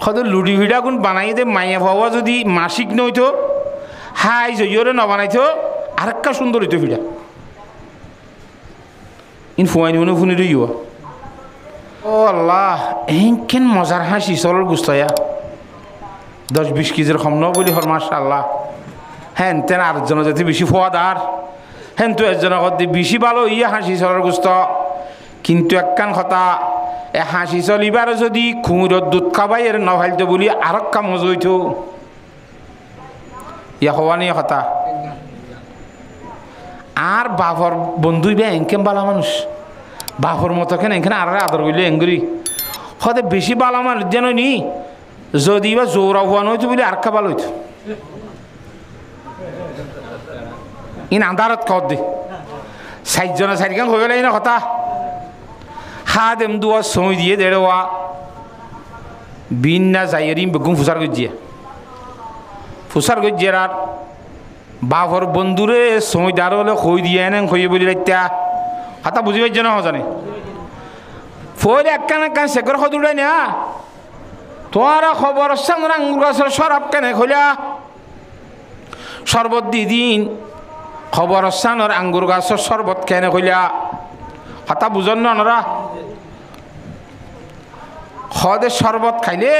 সদর লুডি ভিড়া গুণ বানাই দে মাইয়া ভাবা যদি মাসিক নইতো হাই জয়রে ন বানাইতো আরেকটা সুন্দর হইতো ভিড়া ইন ফুয়াইনি মনে ফুনি রইয়া ও আল্লাহ কেন মজার হাসি চলর গুস্তায়া 10-20 কেজির কম ন বলি হর মাশাআল্লাহ হ্যাঁ তেন আরেকজন যদি বেশি ফোয়াদার হ্যাঁ তো একজনের কথা বেশি ভালো ইয়ে হাসি চলর গুস্ত কিন্তু একখান কথা এ হাসি চলিবার যদি খুঁড়ত দুধ খাবাই এর নভাইলতে বলি আরেকটা মজা হইতো ইয়া হওয়া নিয়ে কথা আর বাপর বন্ধুই বে এনকেম বালা মানুষ বাপর মতো কেন এখানে আর আদর করলে এঙ্গুরি হতে বেশি বালা মানুষ যেন নি যদি বা জোরা হওয়া নইতো বলে আর কা ভালো হইতো ইন আন্ধারত কর দে সাইজনে সাইডখান হয়ে গেলে না কথা হাত এম দুয়া সময় দিয়ে দেড়া বিন না যাই বেগুন ফুসার গজ্জিয়ে আর বাপর বন্ধুরে সময় দাঁড় হলে খই দিয়ে এনে খইয়ে বলি রাইতা হাতা বুঝি পাইছে না জানে ফলে একখান একখান শেখর সদুড়াই না তোমার খবর সাংরা আঙ্গুর গাছের সরাব কেনে খোলা শরবত দি দিন খবর সানর আঙ্গুর গাছের শরবত কেনে খোলা হাতা বুঝন না ওনারা হদে শরবত খাইলে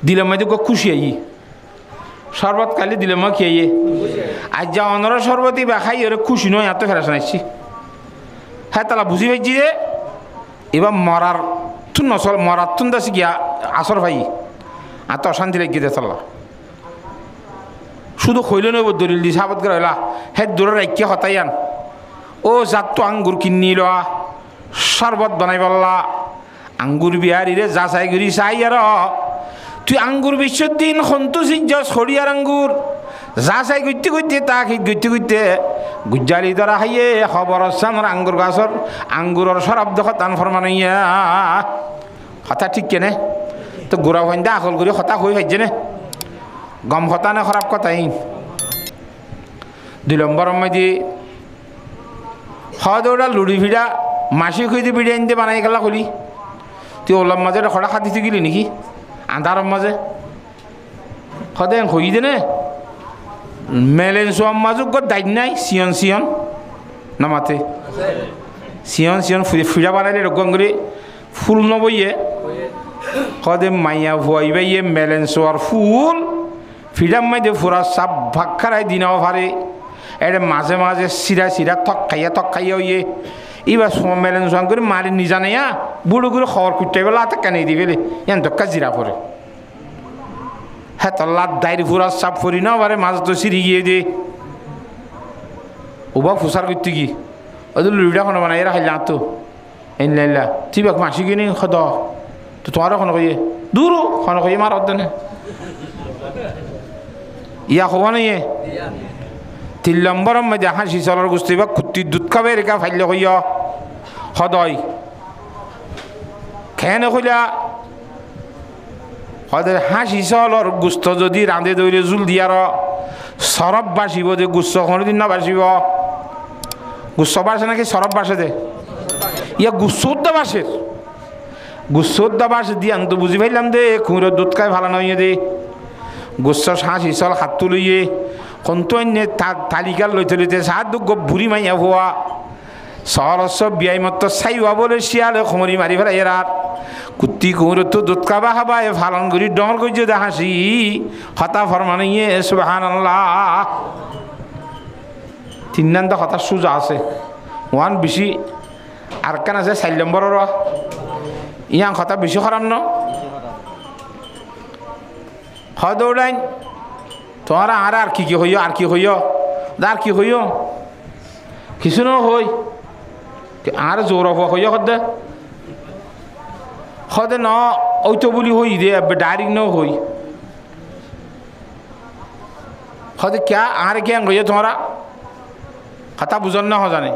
দিলে মাঝে খুশি আই শরবত খাইলে দিলে মা খেয়ে আজ যা অনরা শরবতই বা খাই ওরা খুশি নয় এত ফেরা শোনাচ্ছি হ্যাঁ তালা বুঝি পাইছি যে এবার মরার তুন নসল মরার তুন দাসি গিয়া আসর ভাই আর তো অশান্তি লেগে দিয়ে চল্লা শুধু খইল নব দলিল দি সাবত করে হইলা হে দূরের রাখিয়া হতাই আন ও যাত তো আঙ্গুর কিনি লওয়া শরবত বানাই বললা আঙ্গুর বিহারি রে যা চাই ঘুরি চাই আর তুই আঙ্গুর বিশ্বর দিন সন্তোষী ছড়িয়ার আঙ্গুর যা চাই গুইতে গুইতে তা খিত গুইতে গুইতে গুজ্জালি দ্বারা হাইয়ে খবর সামর আঙ্গুর গাছর আঙ্গুরের শরাব্দ হতান ফরমানাইয়া কথা ঠিক কেনে তো গোড়া ভাইন্দা আকল করে হতা হয়ে ভাইছে নে গম হতা না খারাপ কথাই 2 নম্বর মাঝে হদৌড়া লুড়ি ভিড়া মাসি খুঁজে বিড়ে আনতে বানাই গেলা খুলি তুই ওলার মাঝে খড়া খাতি তুই গেলি নাকি আন্ধার মাঝে সদায় হই দে নে মেলেন সোয়াম মাজুক দায়িত্ব নাই সিয়ন সিয়ন নামাতে সিয়ন সিয়ন ফুড়া বানাইলে রকম করে ফুল নবইয়ে সদে মাইয়া ভুয়াই বাইয়ে মেলেন সোয়ার ফুল ফিডাম মাইদে ফুরা সাপ ভাগ খারাই দিনাও পারে এটা মাঝে মাঝে সিরা সিরা থক খাইয়া হইয়ে এবার মেলেন সোয়ান করে মারি নিজানে বুড়ো করে খবর কুটতে বেলা হাতে কানে দিবে এন দক্কা জিরা পরে হ্যাঁ তো লাদ দায়ের ফুরা সাপ ফুরি না বারে মাছ তো সিঁড়ি গিয়ে দে ওবা ফুসার করতে কি ওদের লুড়িটা কোনো বানাই এরা খাইলা তো এন লাইলা তুই বাক মাসি কিনে খদ তো তোমারও কোনো কইয়ে দূরও কোনো কইয়ে মার অর্ধনে ইয়া হবা নাই 3 নম্বর মধ্যে হাসি চলার গোষ্ঠী বা কুত্তি দুধ খাবে রেখা ফাইলে কইয়া সদয় খেয়ে নকইলা সদায় হাসি চলর গুস্ত যদি রাঁধে দৈরে জুল দিয়ার সরব বাসিব যে গুস্ত কোনোদিন না বাসিব গুস্ত বাসে নাকি সরব বাসে দে ইয়া গুচ্ছদ্দা বাসের গুচ্ছদ্দা বাসে দিয়ে আমি তো বুঝি পাইলাম দে খুঁড়ের দুধ খাই ভালো নয় দে গুচ্ছ হাসি চল হাত তুলিয়ে কন্ত তালিকার লইতে লইতে সাত দুঃখ বুড়ি মাইয়া হওয়া সরস্ব বিয়াই মত চাইবা বলে শিয়ালে খমরি মারি ফেলাই এরা কুত্তি কুমুর তো দুধ খাবা খাবা এ ফালন করি ডর করছে দে হাসি হতা ফরমানিয়ে সুবহানাল্লাহ 3 নম্বর হতা সোজা আছে ওয়ান বেশি আর কেন আছে 4 নম্বরের ইয়াং হতা বেশি খারাপ ন হদৌড়াইন তোমার আর কি হইও আর কি হইও আর কি হইও কিছু ন হই আর জোর হইও সদে সদে ন ওইতো বলি হই দে ডাইরেক্ট ন হই সদে ক্যা আর কেন হইও তোমারা কথা বুঝন না জানে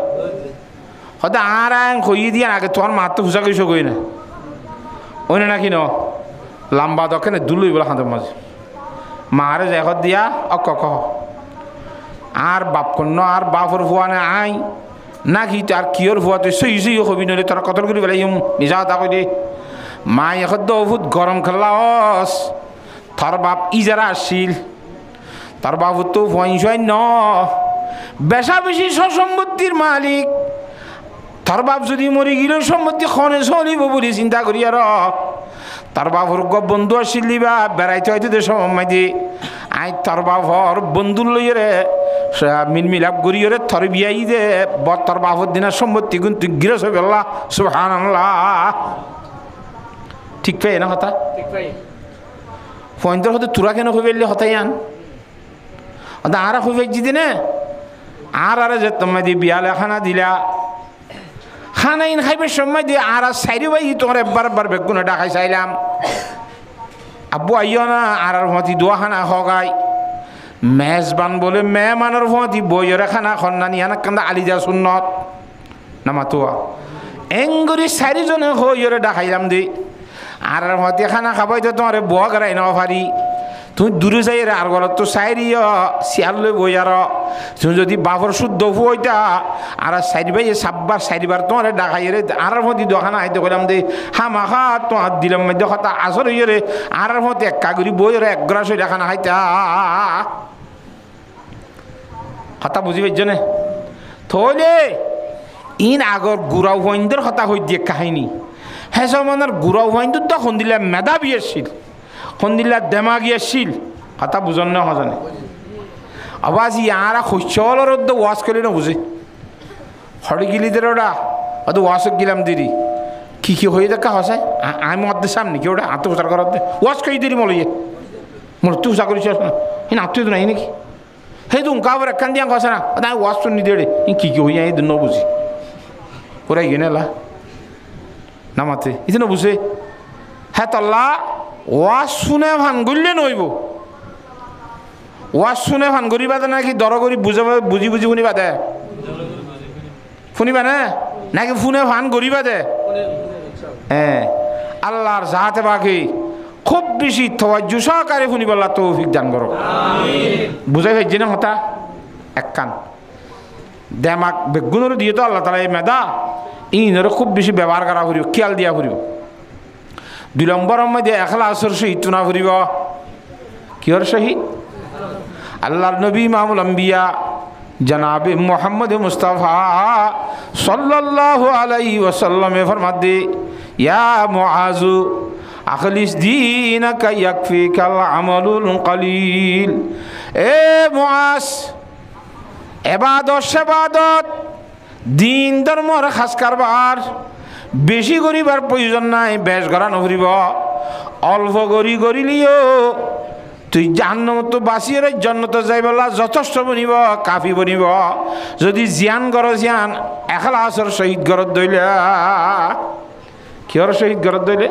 সদে আর হই দিয়ে আগে তোমার মাত তো ভুষা কিছু কই না ওই নাকি ন লম্বা দক্ষিণে দুলুই বলে হাতের মাঝে মারে যাই দিয়া অক আর বাপ কন্য আর বাপর ভুয়ানে আই নাকি তার কিয়র ভুয়া তুই সই হবি নলে তোরা কতল করি বেলাই নিজা তা কই দে মা এখন বহুত গরম খেলাস তোর বাপ ইজারা আসছিল তোর বাবু তো ন বেশা বেশি সম্পত্তির মালিক তোর বাপ যদি মরি গেল সম্পত্তি খনে চলিব বলে চিন্তা করি আর তোর বাপর বন্ধু আসছিল বা বেড়াইতে হয়তো দেশ সময় দিয়ে আই তোর বাপর বন্ধুর লইরে মিলমিলাপ করিয়ে থর বিয়াই দে তোর বাপর দিনের সম্পত্তি কিন্তু গিরস হয়ে গেল সুবহানাল্লাহ ঠিক পাই না কথা পয়েন্টর হতে তোরা কেন হয়ে ফেললে হতাই আন আর হয়ে ফেলছি দিনে আর যে তোমায় দিয়ে বিয়ালে খানা দিলা খানা ইন খাইবার সময় দিয়ে আর সাইড ভাই তোমার একবার বেগুনে ডাকাই চাইলাম আব্বু আইও না আর ভতি দোয়া খানা হগাই মেজবান বলে মেহমানের ভতি বইয়ের খানা খন্না নিয়ে না কান্দা আলিজা সুন্নত নামাতুয়া এঙ্গুরি চারিজনে হইরে ডাকাইলাম দি আর ভতি খানা খাবাই তো তোমার বয়া গড়াই না পারি তুমি দূরে যাই আর গলত তো চাইরি শিয়াল লই বই আর তুমি যদি বাপর শুদ্ধ হইতা আর চারি ভাই সাববার চারিবার তোমার ডাকাই রে আর মধ্যে দোকান আইতে কইলাম দে হামাখা তোমার দিলাম মধ্যে কথা আসর হইরে আর মধ্যে এক কাগুরি বই রে এক গ্রাস হয়ে দেখানা হাইতা কথা বুঝি পাইছ না থলে ইন আগর গুড়াও হইন্দের কথা হই দিয়ে কাহিনী হ্যাঁ সমানের গুড়াও হইন্দের তখন দিলে মেধাবী এসছিল দিল্লা দেমাগি আসছিল কথা বুঝন না হজানে আবাজ ইয়ারা শস্যর ওয়াশ করলে না বুঝে হড়ি গিলি দে ওটা অত ওয়াশ গিলাম দিদি কি হয়ে দেখা হসায় আমি অর্ধে সামনে কি ওটা আত্মপ্রচার করার ওয়াশ খাই দিদি মলিয়ে মোর তুই উষা করিস না এই আত্মীয় তো নাই নাকি সেই তো উঙ্কা একখান দিয়া কষা না আমি ওয়াশ তো নিদে রে কি হয়ে এই ন বুঝি ওরাই গেনে লা নামাতে এই ন বুঝে হ্যাঁ তল্লা ওয়াজ শুনে ভান গড়লে নইব ওয়াজ শুনে ভান গড়ি বাদে নাকি দর করি বুঝি শুনিবা দে শুনিবা না নাকি ফোনে ভান গড়িবা দে হ্যাঁ আল্লাহর যাহাতে বাকি খুব বেশি তওয়াজ্জু সহকারে শুনিবাল্লাহ তৌফিক দান করো বুঝাই পাইছি না হতা এক কান দেমাক বেগুনের দিয়ে তো আল্লাহ তালা এই মেধা ইনরে খুব বেশি ব্যবহার করা ফুরিব খেয়াল দিয়া ফুরিব 2 নম্বরের মধ্যে ইখলাসের সহিত তুনা ফুরিব কিহর সহিত আল্লাহর নবী ইমামুল আম্বিয়া জনাবে মুহাম্মদ মুস্তাফা সাল্লাল্লাহু আলাইহি ওয়াসাল্লাম ফরমাতে ইয়া মুআযু আখলিস দীনাকা ইয়াকফিকাল আমালুল কলিল এ মুআজ ইবাদত সেবাদত দিন ধর্মর খাস কারবার বেশি করিবার প্রয়োজন নাই বেশ করা নকরিব অল্প করিলিও তুই জান্নাত বাঁচিয়ে জান্নাত যাইবলা যথেষ্ট বনিব কাফি বনিব যদি জিয়ান কর জিয়ান ইখলাসের সহিত গরত দইলা কিহর সহিত গরত দইলে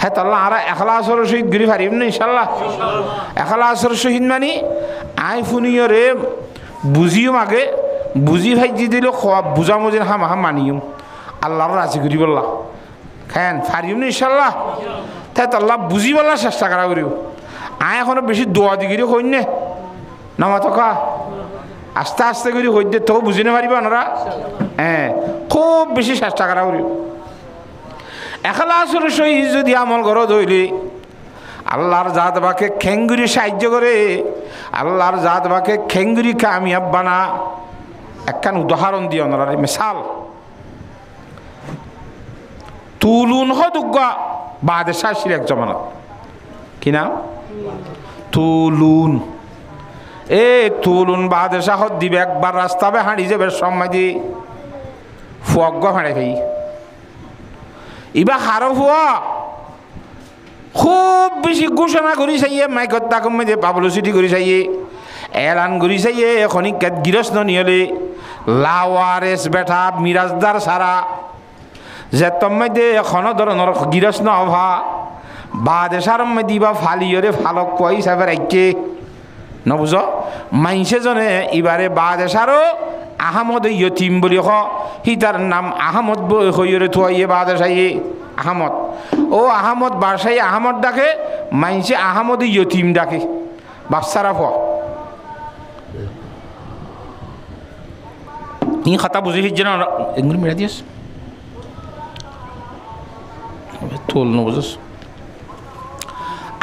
হ্যাঁ তাহলে আর ইখলাসের সহিত গরি পারিব না ইনশাআল্লাহ ইখলাসের সহিত মানে আই ফুনিয়রে বুঝিও আগে বুঝি ভাইজি দিল বুঝামুজিন হাম মানিও আল্লাহর রাজি করি বললা খান পারিও না ইনশাআল্লাহ তাই তো আল্লাহ বুঝি বললা চেষ্টা করা করিও আয় এখনো বেশি দোয়া দিগিরি হইন নে নামা থকা আস্তে আস্তে করে হই দে তো বুঝি না পারিবা ওনারা হ্যাঁ খুব বেশি চেষ্টা করা করিও ইখলাসের সহিত যদি আমল করো ধইলে আল্লাহর জাত বাকে খেঙ্গুরি সাহায্য করে আল্লাহর জাত বাকে খেঙ্গুরি কামিয়াব বানা একখান উদাহরণ দিয়ে ওনারা মিসাল তুলুন হদুগা বাদশাহ ছিল এক জমানত কি নাম তুলুন এ তুলুন বাদশাহ দিবে একবার রাস্তাবে হাঁড়ি যাবে সময় দিয়ে ফুয়াগ হাঁড়ে খাই ইবা হারো ফুয়া খুব বেশি ঘোষণা করি চাইয়ে মাইকত তাক মধ্যে পাবলিসিটি করি চাইয়ে এলান করি চাইয়ে এখনই গৃহস্থ নিয়লে লাওয়ারেস বেঠা মিরাজদার সারা যে মধ্যে এখনো ধরনের গৃহস্থ অভা বাদেশার মধ্যে বা ফালিয়রে ফালক কোয়া হিসাবে রাখছে নবুঝ মাইসে জনে এবারে বাদেশারও আহমদ ইয়তিম বলি তার নাম আহমদ হইরে থুয়াইয়ে বাদেশাইয়ে আহমদ ও আহমদ বাসাই আহমদ ডাকে মাইসে আহমদ ইয়তিম ডাকে বাচ্চারা ফ ই কথা বুঝি হিজ না এগুলো মেরা দিয়েছ থল নবুঝস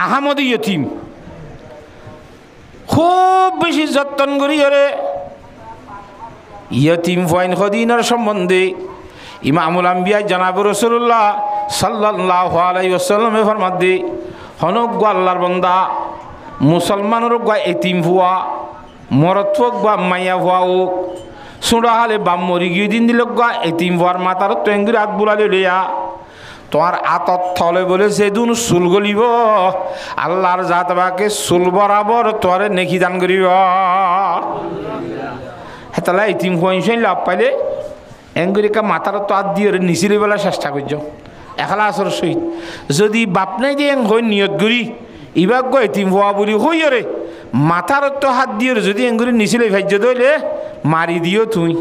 আহমদ ইয়তিম খুব বেশি যত্ন করি ওরে ইয়তিম ফাইন খদিনার সম্বন্ধে ইমামুল আম্বিয়া জনাব রাসূলুল্লাহ সাল্লাল্লাহু আলাইহি ওয়াসাল্লামে ফরমাত দে হনক গো আল্লাহর বান্দা মুসলমানের গো এতিম হুয়া মরত হোক বা মাইয়া হুয়া হোক সুরা হালে বা মরি গিয়ে দিন দিল গো এতিম হুয়ার মাতার টেঙ্গুরি হাত বুলালে লিয়া তোমার আতত থলে বলে যেদিন চুল গলিব আল্লাহর জাত বাকে চুল বরাবর তোরে নেকি দান করিব হেতালা এতিম হুয়াই লাভ পাইলে এঙ্গুরিকা মাথার তো হাত দিয়ে নিচিলে বেলা চেষ্টা করছ এখালা আসর সহিত যদি বাপ নাই দিয়ে হই নিয়ত করি ইবাক গো এতিম হওয়া বলি হই রে মাথার তো হাত দিয়ে যদি এঙ্গুরি নিচিলে ভাজ্য দইলে মারি দিও তুই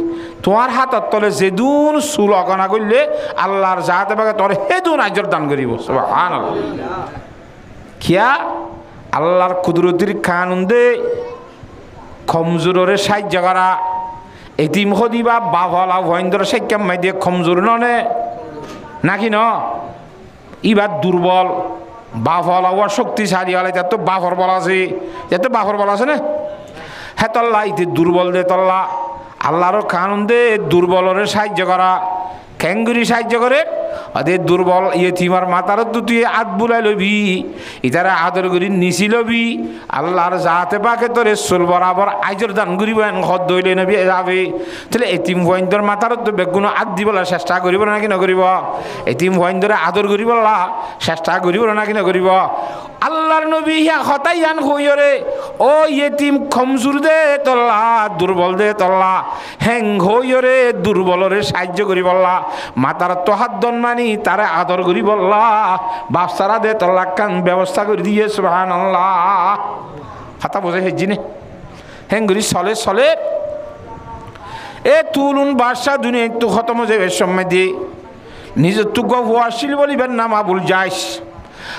তোমার হাতত তলে যেদুন চুল অগনা করলে আল্লাহর জাহাতে বাগে তোর হেদুন আজর দান করিব সুবহানাল্লাহ কিয়া আল্লাহর কুদরতির কানুন্দে কমজোরে সাহায্য করা এতিম হদিবা বাভলা ভয়েন্দ্র সেক্যাম মাই দিয়ে কমজোর ননে নাকি ন ইবার দুর্বল বাভলা ও শক্তিশালী হলে তো বাফর বলা আছে এত বাফর বলা আছে না হ্যাঁ তল্লা ইতি দুর্বল দে তল্লা আল্লাহর কানুন দে দুর্বলরে সাহায্য করা ক্যাঙ্গুরি সাহায্য করে ওদের দুর্বল ইয়েতিমার মাতার তুই আত বুলাই লবি ইতারা আদর করি নিচি লবি আল্লাহর জাহাতে পাকে তোরে চুল বরাবর আইজর দান করিব হদ দইলে নবি যাবে তাহলে এতিম ভয়ন্দর মাতার তো বেগুন আত দিবলা চেষ্টা করিব নাকি নকরিব এতিম ভয়ন্দরে আদর করিবলা চেষ্টা করিব নাকি নকরিব আল্লাহর নবী ইয়া হতাইয়ান হইরে ও ইয়েতিম খমজুর দে তল্লা দুর্বল দে তল্লা হ্যাং হইরে দুর্বলরে সাহায্য করিবল্লা মাতার তো হাত দন মানি তারে আদর করি বললা বাপসারা দে তল্লা কান ব্যবস্থা করে দিয়ে সুবহানাল্লাহ হাতা বোঝে হেজিনে হ্যাং করি চলে চলে এ তুলুন বাদশা দুনিয়া একটু খতম যাবে সময় দিয়ে নিজের তো গপ আসছিল বলিবেন নাম আবুল জাইস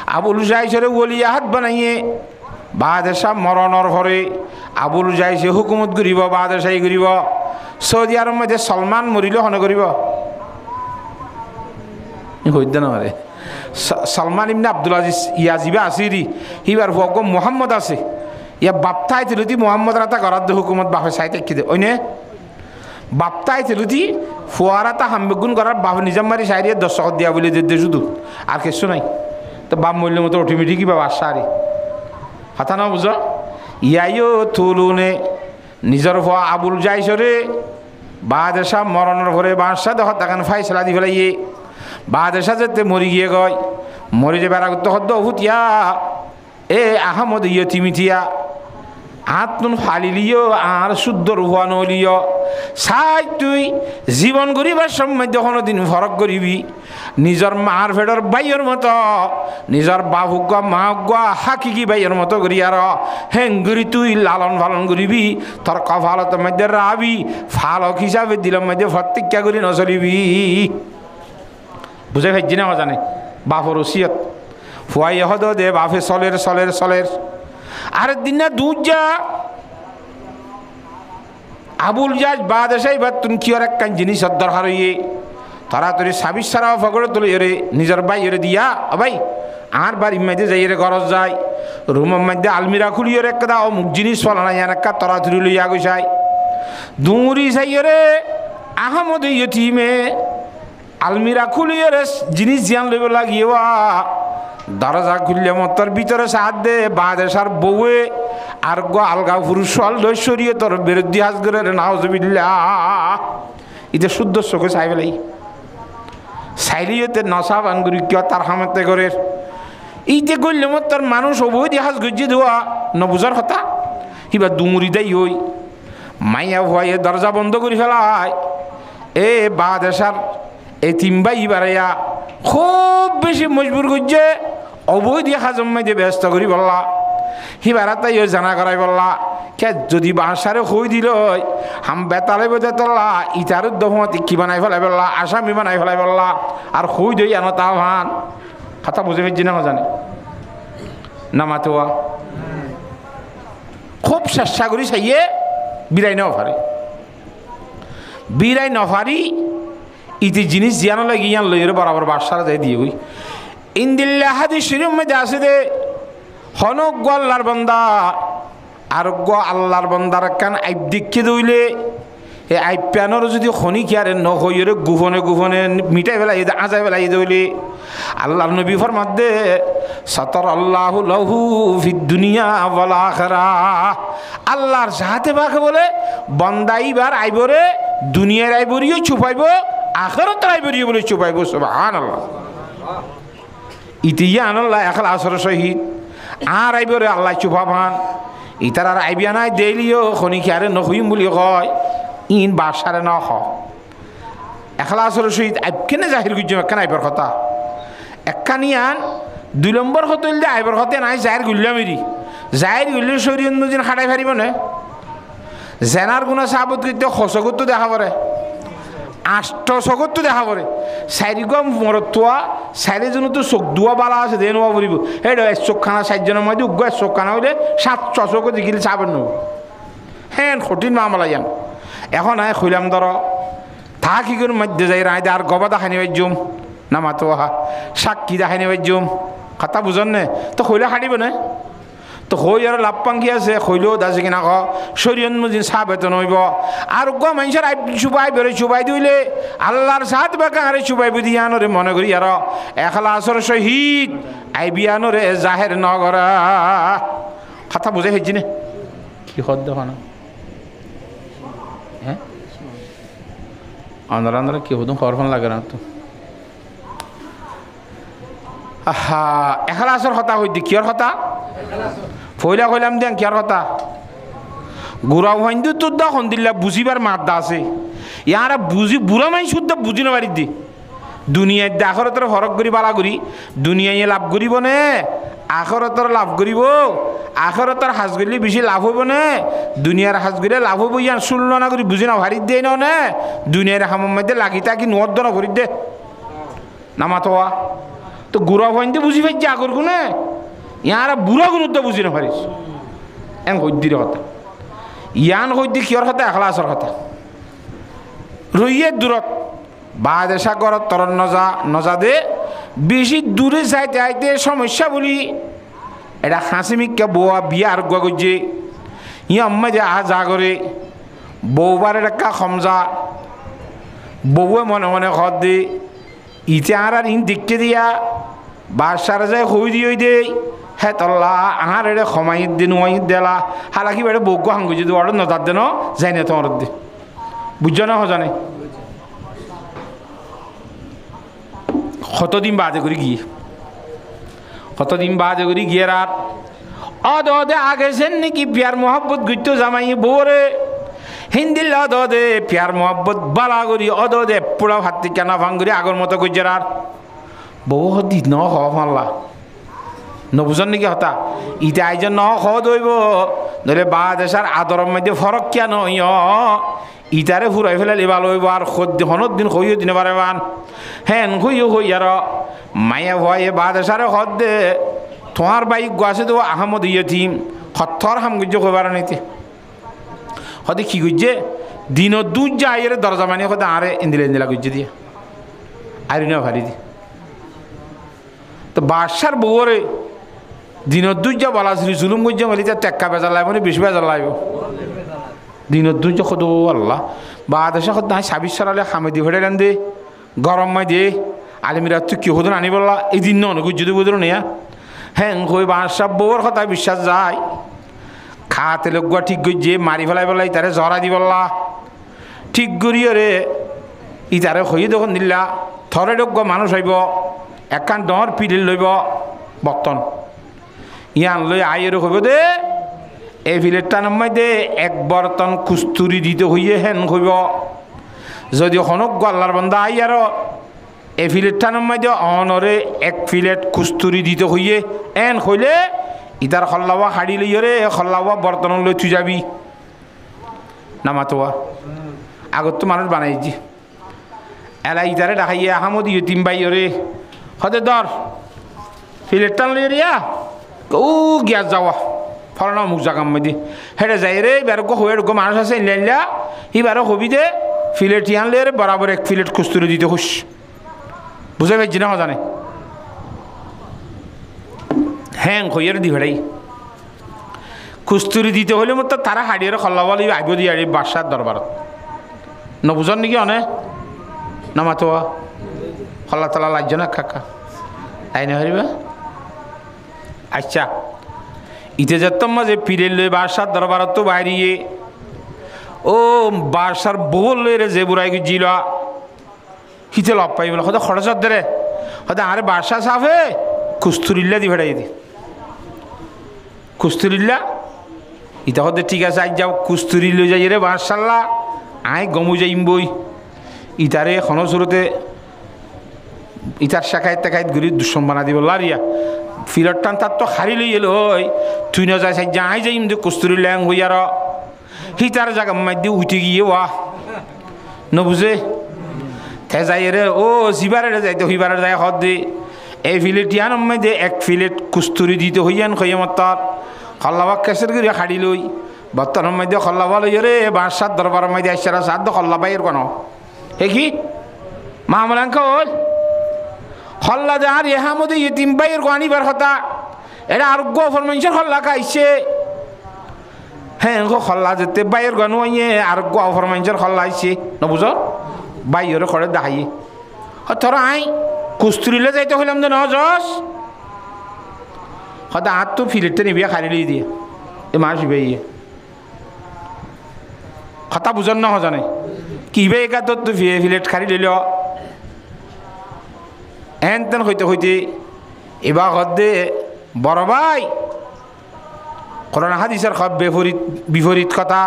আবুল জাইসের ওলিয়া হাত বানাইয়ে বাদশাহ মরণর ভরে আবুল জাইসে হুকুমত করিব বাদশাহী করিব সৌদি আরব মধ্যে সলমান মরিলে হন করিব হইতে না রে সলমান ইবনে আব্দুল আজিজ ইয়াজিবা আসিরি হিবার ভগ মোহাম্মদ আছে ইয়া বাপ্তাই তিলুতি মোহাম্মদ রাতা করার দে হুকুমত বাপে সাইতে কি দে ওইনে বাপ্তাই তিলুতি ফুয়ারাতা হামবেগুন করার বাপ নিজাম মারি সাইরিয়ে 10 টাকা দিয়া বলে দে শুধু আর কিছু নাই তো বাপ মূল্য মতো অটোমেটিক কিবা বাসারি হাতা না বুঝ ইয়াইও তুলুনে নিজের ভুয়া আবুল জাইসরে বাদশাহ মরণের ভরে বাদশাহ দেখ তাকান ফাইসলা দি ফেলাইয়ে বাদশাহ যেতে মরি গিয়ে গয় মরি যে বেড়া করতে হদ্দ হুতিয়া এ আহমদ ইয়তিমিতিয়া হাত নুন ফালিলিও আর শুদ্ধ রুহা নলিও চাই তুই জীবন করিবার সময় যখন দিন ফরক করিবি নিজের মার ভেড়র বাইয়ের মতো নিজের বাবুক গা মা গা হাকিকি বাইয়ের মতো করি আর হেঙ্গুরি তুই লালন পালন করিবি তোর কফালত মধ্যে রাবি ফালক হিসাবে দিলাম মধ্যে প্রত্যেক্ষা করি নচলিবি বুঝে ভাইজি না জানে বাপর ওসিয়ত ফুয়াই হদ দে বাপে চলের চলের চলের আর দিন না দুধ যা আবুল জাজ বাদশাহী বা তুমি কি আর এক জিনিস দরকার হইয়ে তাড়াতাড়ি সাবিস সারা ফগড়ে তুলে এরে নিজের বাই এরে দিয়া ভাই আর বাড়ির মধ্যে যাই রে গরজ যায় রুমের মধ্যে আলমিরা খুলিয়ে একটা দাও মুখ জিনিস ফলানা ইয়ান একটা তাড়াতাড়ি লইয়া গেছাই দুরি যাই রে আহমদ ইয়তিমে আলমিরা খুলিয়ে রে জিনিস জিয়ান লইব লাগিয়েওয়া দরজা খুললে মতর ভিতরে সাহায্য দে বাদেশার বউয়ে আর গো আলগা পুরুষ সরিয়ে তোর বিরুদ্ধে হাজ করে নাউজুবিল্লাহ ইতে শুদ্ধ চোখে চাই বেলাই চাইলিয়েতে নশা বানগুরি কিয় তার হামতে করে ইতে করলে মতর মানুষ অবৈধ হাজ গজ্জি দেওয়া নবুজার কথা কিবা দুমুরি দেই হই মাইয়া ভয়ে দরজা বন্ধ করে ফেলায় এ বাদেশার এই তিনবাই বাড়াইয়া খুব বেশি মজবুর করছে অবৈধ হাজম মাইতে ব্যস্ত করি বললা হিবারা তাই জানা করাই বললা কে যদি বাসারে হই দিল হাম বেতালে বেঁধে তোলা ইটার দমত কি বানাই ফেলাই বললা আসামি বানাই ফেলাই বললা আর হই দই আনো তা ভান কথা বুঝে ফেলছি না জানে না মাতোয়া খুব চেষ্টা করি চাইয়ে বিরাই নফারি বিরাই নফারি ইতি জিনিস জিয়ানো লাগে ইয়ান লইরে বরাবর বাসারা যাই দিয়ে গই ইন্দিল্লা হাদিস শরীফ মধ্যে আছে দে হনজ্ঞ আল্লাহর বান্দা আরোগ্য আল্লাহর বান্দার কান আইব দিক্ষে দইলে এই আইব প্যানোর যদি খনি কি আরে নহইরে গুফনে গুফনে মিটাই বেলা ঈদ আজাই বেলা ঈদ হইলে আল্লাহর নবী ফরমাত দে সাতার আল্লাহু লাহু ফিদ দুনিয়া ওয়াল আখিরাহ আল্লাহর সাথে বাকে বলে বান্দা এইবার আইবরে দুনিয়ার আইবরিও ছুপাইব আখিরাতের আইবরিও বলে ছুপাইব সুবহানাল্লাহ ইতিয়া আনাল্লাহ ইখলাসের সহিত আর আইবরে আল্লাহ চুপাবান ইতার আর আইবিয়া নাই দেলিও খনি কি আরে নহইম বলি কয় ইন বাসারে ন হ এখলাসের সহিত আইবকেনে জাহির গুজ একখান আইবার কথা একখানিয়ান 2 নম্বর হতইল দে আইবার হতে নাই জাহির গুল্লামেরি জাহির গুল্লে শরীয়ত নজিন খাটাই পারিব না জেনার গুণা সাবত করতে খসগত দেখা পড়ে 800 দেখা পড়ে চারিগম মরতুয়া চারিজন তো চোখ দুয়া বালা আছে দে নোয়া পড়ব এইটা চোখখানা 4 জনের মধ্যে উগ্র চোখখানা হইলে 700 চোখ দেখিলে চাবেন নেব হ্যাঁ কঠিন মামলা যান এখন আয় খুইলাম ধর তা কি করে মধ্যে যাই রায় আর গবা দেখানি বাজ্যম না মাতো আহা সাক্ষী দেখানি বাজ্যম কথা বুঝন নে তো খৈলা খাটিব না তো হই আর লাভ পাঙ্কি আছে হইলেও দাসে কিনা খ শরীয়ত মুজিন চাহ বেতন হইব আর গ মানুষের চুবাই বেরোয় চুবাই দিলে আল্লাহর সাথ বা কাহারে চুবাই বুঝি আনরে মনে করি আর এখলাসর সহিত আইবি আনরে জাহের নগরা কথা বুঝে হয়েছি না কি হদ দেখো না হ্যাঁ আন্দার আন্দার কি হতুম খবর ফোন লাগে না তো আহা এখলাসর কথা হইতে কিয়র কথা ফইলা কইলাম দেন কিয়ার কথা গুড়াও হইন্দু তোর দা হন্দিল্লা বুঝিবার মাদ্দা আছে ইয়ারা বুঝি বুড়া মাই শুদ্ধ বুঝি না বাড়ির দি দুনিয়ায় আখরতর হরক করি বালা করি দুনিয়ায় লাভ করিব নে আখরতর লাভ করিব আখরতর হাজ করলে বেশি লাভ হইব নে দুনিয়ার হাজ করলে লাভ হইব ইয়ান শুনল না করি বুঝি না ভারিত দেয় না নে দুনিয়ার হামের মধ্যে লাগি তাকি নোয়ার দনা ভরিত দে নামাতোয়া তো গুড়াও হইন্দে বুঝি পাইছি আগর কোনে ইয়ারা বুড়া গুরুত্ব বুঝি না পারিস এন হৈদ্যির কথা ইয়ান হৈদ্যি কিয়র কথা এখলাসর কথা রইয়ে দূরত বাদে সাগরত তরণ নজা দে বেশি দূরে যাইতে আইতে সমস্যা বলি এটা হাসিমিকা বউয়া বিয়া আর গজে ইয়া আম্মা যে আহা যা করে বউবার এটা খমজা বউয়ে মনে মনে খত দে ইতে আর ইন দেখতে দিয়া বাসার যায় হই দিয়ে দেই হ্যাঁ তল্লা আহার এটা ক্ষমাই দিন ওয়াই দেলা হালাকি বেড়ে বউকে হাঙ্গু যদি অর্ডার নজার দেন যাই না তোমার দি বুঝছো না হজানে কতদিন বাদে করে গিয়ে আর অদে আগেছেন নাকি পিয়ার মোহাব্বত গুইত জামাই বউরে হিন্দিল অদে পিয়ার মোহাব্বত বালা করি অদে পুরা ভাত কেনা ভাঙ্গুরি আগর মতো গুজের আর বউ হদি ন হল্লা নবুঝন নাকি হতা ইটা আইজন ন হইব ধরে বা দেশার আদরের মধ্যে ফরক কেন ইটারে ফুরাই ফেলালি ভালো হইব আর হনত দিন হইও দিনে পারে বান হ্যাঁ হইও হই আর মায়া ভয়ে বা দেশারে হদ দে তোমার বাইক গাছে তো আহমদ ইয়তিম হত্থর হাম গুজ্জ কইবার নিতে হদে কি গুজ্জে দিন দুধ যায় দরজা মানি হদে আরে ইন্দিলা গুজ্জে দিয়ে আর না ভারি দি তো বাসার বউরে দিনত দুর্যা বলা ছিল জুলুম গুজ্জা বলি তার টেক্কা বেজার লাগবে না বেশি বেজার লাগবে দিনত দুর্যা কত আল্লাহ বা দেশে কত নাই 26 সালে হামেদি ভরে দেন দে গরম মাই দে আলিমিরা তুই কি হতো আনি বললা এই দিন ন গুজ্জু দিব ধরো নিয়া হ্যাঁ কই বাসার বউর কথা বিশ্বাস যায় খাতে লোকুয়া ঠিক গুজ্জে মারি ফেলাই বললা ইতারে জরা দি বললা ঠিক করিও রে ইতারে হই দেখুন দিল্লা থরে লোক মানুষ হইব একখান ডর পিড়িল লইব বর্তন ইয়ান লই আইয়ের হইব দে এই ফিলেটটা নামাই দে এক বর্তন কুস্তুরি দিতে হইয়ে হেন হইব যদি হনক আল্লাহর বান্দা আইয়ার এই ফিলেটটা নামাই দে অনরে এক ফিলেট কুস্তুরি দিতে হইয়ে এন হইলে ইতার খল্লাওয়া হাড়ি লইয়ে রে খল্লাওয়া বর্তন লই তুই যাবি নামাতোয়া আগত তো মানুষ বানাইছি এলা ইতারে দেখাইয়ে আহমদ ইয়তিম বাই রে হতে দর ফিলেট টান লইয়ে রিয়া ও গিয়া যাওয়া ফলনা মুখ জাগাম মধ্যে হেঁটে যাই রে এবার হয়ে মানুষ আছে ইনলাইনলা এবারও হবি দে ফিলেট আনলে রে বরাবর এক ফিলেট কুস্তুরি দিতে খুশ বুঝে পাইছি না জানে হ্যাং হইয়ের দি ভেড়াই কুস্তুরি দিতে হলে মতো তারা হাড়িয়ে খল্লা বলি আইব দিয়ে আড়ি বাদশার দরবারত নবুজন নাকি অনে নামাতো খল্লা তালা লাগছে না কাকা তাই না হরিবা আচ্ছা ইতে যেতাম মাঝে পিড়ে লই বাদশার দরবারত তো বাইরিয়ে ও বাদশার বল লই রে যে বুড়াই গিয়েছিল হিতে লপ পাই বলে হয়তো খরচ দে হয়তো আরে বাদশা সাফে কুস্তুরিল্লা দি ভেড়াই দি কুস্তুরিল্লা ইতা হতে ঠিক আছে আজ যাও কুস্তুরি লই যাই রে বাদশাল্লা আই গমু যাইম বই ইতারে এখনো শুরুতে ইতার শাখায় টাকায় ঘুরি দুঃসম বানা দিব লারিয়া ফিরত টান তার তো হারি লই এলো ওই তুই না যাই যাই যাইম দে কুস্তুরি ল্যাং হই আর হিতার জায়গা মাইদি উঠে গিয়ে ওয়া নবুঝে তে যাই রে ও জিবারে যাইতে হইবারে যায় হদ দে এই ফিলেটিয়ান দে এক ফিলেট কুস্তুরি দিতে হইয়ান খৈয়ামত তার খল্লাবাক কেসের করে হাড়ি লই বর্তমান মধ্যে খল্লাবা লই রে বাদশার দরবার মধ্যে আসছে সাধ্য খল্লা বাইয়ের কোনো হে কি মামলাঙ্ক হল খল্লা দে আর এহা মধ্যে ইতিম বাইয়ের আনিবার কথা এটা আরোগ্য ফরমাইশের খল্লা খাইছে হ্যাঁ খল্লা যেতে বাইয়ের গানু আইয়ে আরোগ্য ফরমাইশের খল্লা আইছে নবুঝ বাইয়ের খড়ে দাহাইয়ে তোরা আই কুস্তুরিলে যাইতে হইলাম যে নজস হয়তো আর তো ফিলেটটা নিবিয়া খারি লিয়ে দিয়ে এ মাস ইয়ে কথা বুঝন না জানে কিবে একা তোর তো ফিলেট খারি লইল এন তেন হইতে হইতে এবার হদে বড় ভাই করোনা হাদিসের খব বিপরীত কথা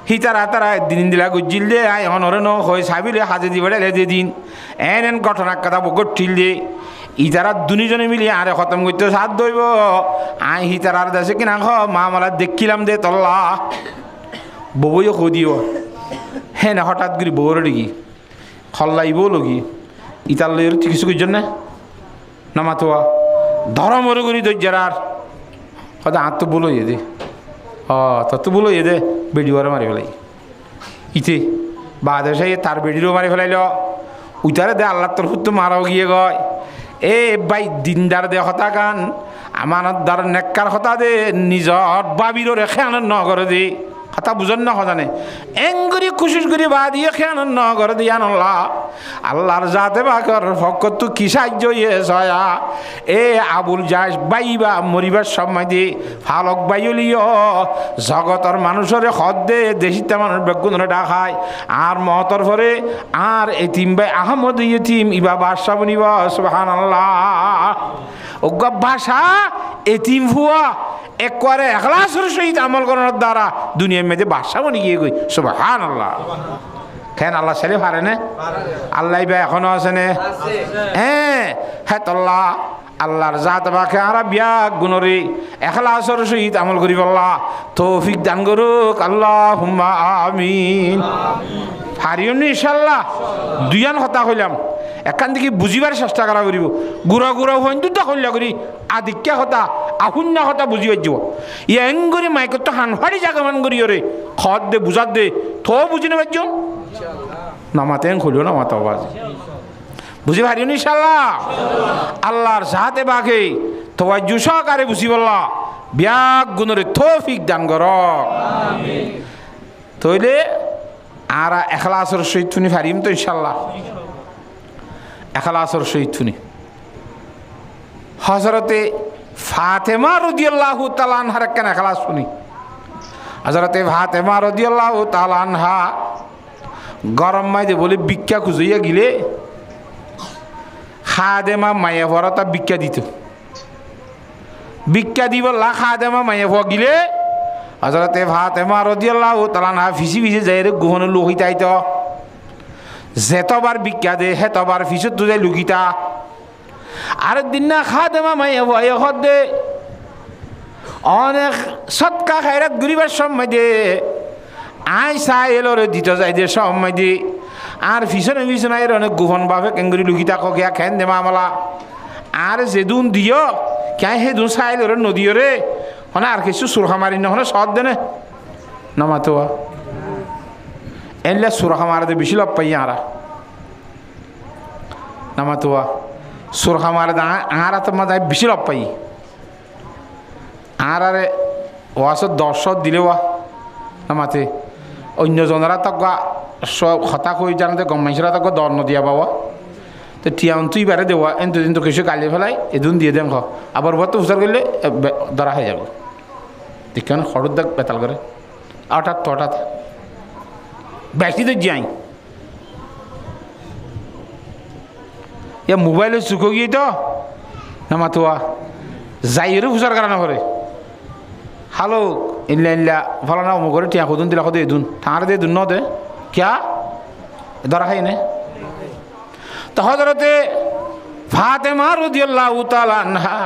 হিতারা তারা দিন দিলা গুজিল দে আই অনরে ন হয় সাবিলে হাজে দিবে লে দিন এন ঘটনা কথা গঠিল দে ইতারা দুজনে মিলিয়ে আরে খতম করতে সাথ দইব আই হিতারার দেশে কিনা খ মামলা দেখিলাম দে তল্লা বউও খুদিও হ্যাঁ না হঠাৎ করে বউর ডিগি খল্লাইব লগি ইতার লইর কিছু করছেন না নামাতোয়া ধরমর করি দৈর্যার হয়তো আর তো বলো দে তোর তো বলো দে বেডিওয়ারে মারি ফেলাই ইতে বাদে সাই তার বেডিরও মারি ফেলাইল উইতারে দে আল্লাহ তোর তো মারাও গিয়ে গয় এ ভাই দিনদার দে হতা গান আমানতদার নেককার হতা দে নিজর বাবিরও রেখে আনন্দ নগর দে কথা বুঝন না জানে এঙ্গুরি খুশিস করি বা দিয়ে খেয়ান নগর দিয়া নল্লা আল্লাহর জাতে বাকর ফকর তো কি সাহায্য ইয়ে সয়া এ আবুল যাস বাইবা মরিবার সময় দিয়ে ফালক বাইলিও জগতর মানুষের হদ দে দেশিতে মানুষ বেগুনরে ডাকায় আর মহতর পরে আর এতিম ভাই আহমদ ইতিম ইবা বাদশা বনিব সুবহানাল্লাহ ওগা ভাষা এতিম ভুয়া একবারে এখলাসের সহিত আমল করার দ্বারা দুনিয়ার মেয়েদে বাদশা বনি গিয়ে গই সুবহানাল্লাহ কেন আল্লাহ ছেলে পারে না আল্লাহ বা এখনো আছে না হ্যাঁ হ্যাঁ তল্লা আল্লাহর জাত বাকে আর বিয়া গুণরে এখলাসের সহিত আমল করি বললা তৌফিক দান করুক আল্লাহুম্মা আমিন হারিয়নি ইনশাআল্লাহ দুইয়ান কথা কইলাম এখান থেকে বুঝিবার চেষ্টা করা করিব গুড়া গুড়া হইন দুটা কইলা করি আদিক্যা কথা আহুন্য কথা বুঝি যাব ইয়ে এঙ্গরি মাইকত তো হানফাড়ি জায়গা মান করি রে খদ দে বুঝাত দে থো বুঝি নেবার জন নামাতে এং খুলিও নামাতে আওয়াজ বুঝি হারিয়নি ইনশাআল্লাহ আল্লাহর সাথে বাকে তোমার জুসকারে বুঝি বললা ব্যাগ গুণরে তৌফিক দান কর আমিন তইলে আর এখলাসের সহিত শুনি পারিম তো ইনশাআল্লাহ এখলাসের সহিত শুনি হযরতে ফাতেমা রাদিয়াল্লাহু তাআলা আনহার কেন এখলাস শুনি হযরতে ফাতেমা রাদিয়াল্লাহু তাআলা আনহা গরম মাইদে বলে ভিক্ষা খুঁজইয়া গিলে খাদেমা মায়ে ভরতা ভিক্ষা দিত ভিক্ষা দিব লা খাদেমা মায়ে ভর গিলে হযরতে ফাতেমা রাদিয়াল্লাহু তাআলা আনহা ফিসি ফিসি যাই রে গুহন লুকিতাইত যেতবার ভিক্ষা দে হেতবার ফিসত তো যাই লুকিতা আর দিন না খাদেমা মায়ে ভয়ে হদে অনেক সৎকা খায়রাত গরিবের সময় দে আই চাই এলো রে দিত যাই দে সময় দে আর পিছনে পিছনে এর অনেক গোপন ভাবে কেঙ্গুরি লুকিতা কিয়া খেন দে মামলা আর যেদুন দিও কে সেদুন চাইল রে নদীও রে হনে আর কিছু সুরখা মারি নহলে সৎ দেনে নমাতোয়া এনলে সুরখা মারে বেশি লাভ পাই আরা নমাতোয়া সুরখা মারে আরা তো মাথায় বেশি লাভ পাই আর আরে ওয়াশত 10 দিলে ওয়া মাতে অন্যজনেরা তাক সব হতা কই জানাতে গম মানুষরা তাক দর নদিয়া বাবা তো টিয়াউন তুই বারে দেওয়া এন দুদিন তো কিছু গালি ফেলাই এদিন দিয়ে দেন আবার বত উচার করলে ধরা হয়ে যাব দেখেন হঠাৎ দেখ বেতাল করে হঠাৎ হঠাৎ বেশি তো যাই মোবাইলে চুক গিয়ে তো না মাতুয়া যাইরও উচার করা না করে হ্যালো ইল্লা ইল্লা ফলানা অমুক করে টিয়া খুদুন দিলা খুদে দুন থাঁড় দিয়ে দুন ন দে ক্যা ধরা খাই নে তো হযরতে ফাতেমা রাদিয়াল্লাহু তাআলা আনহা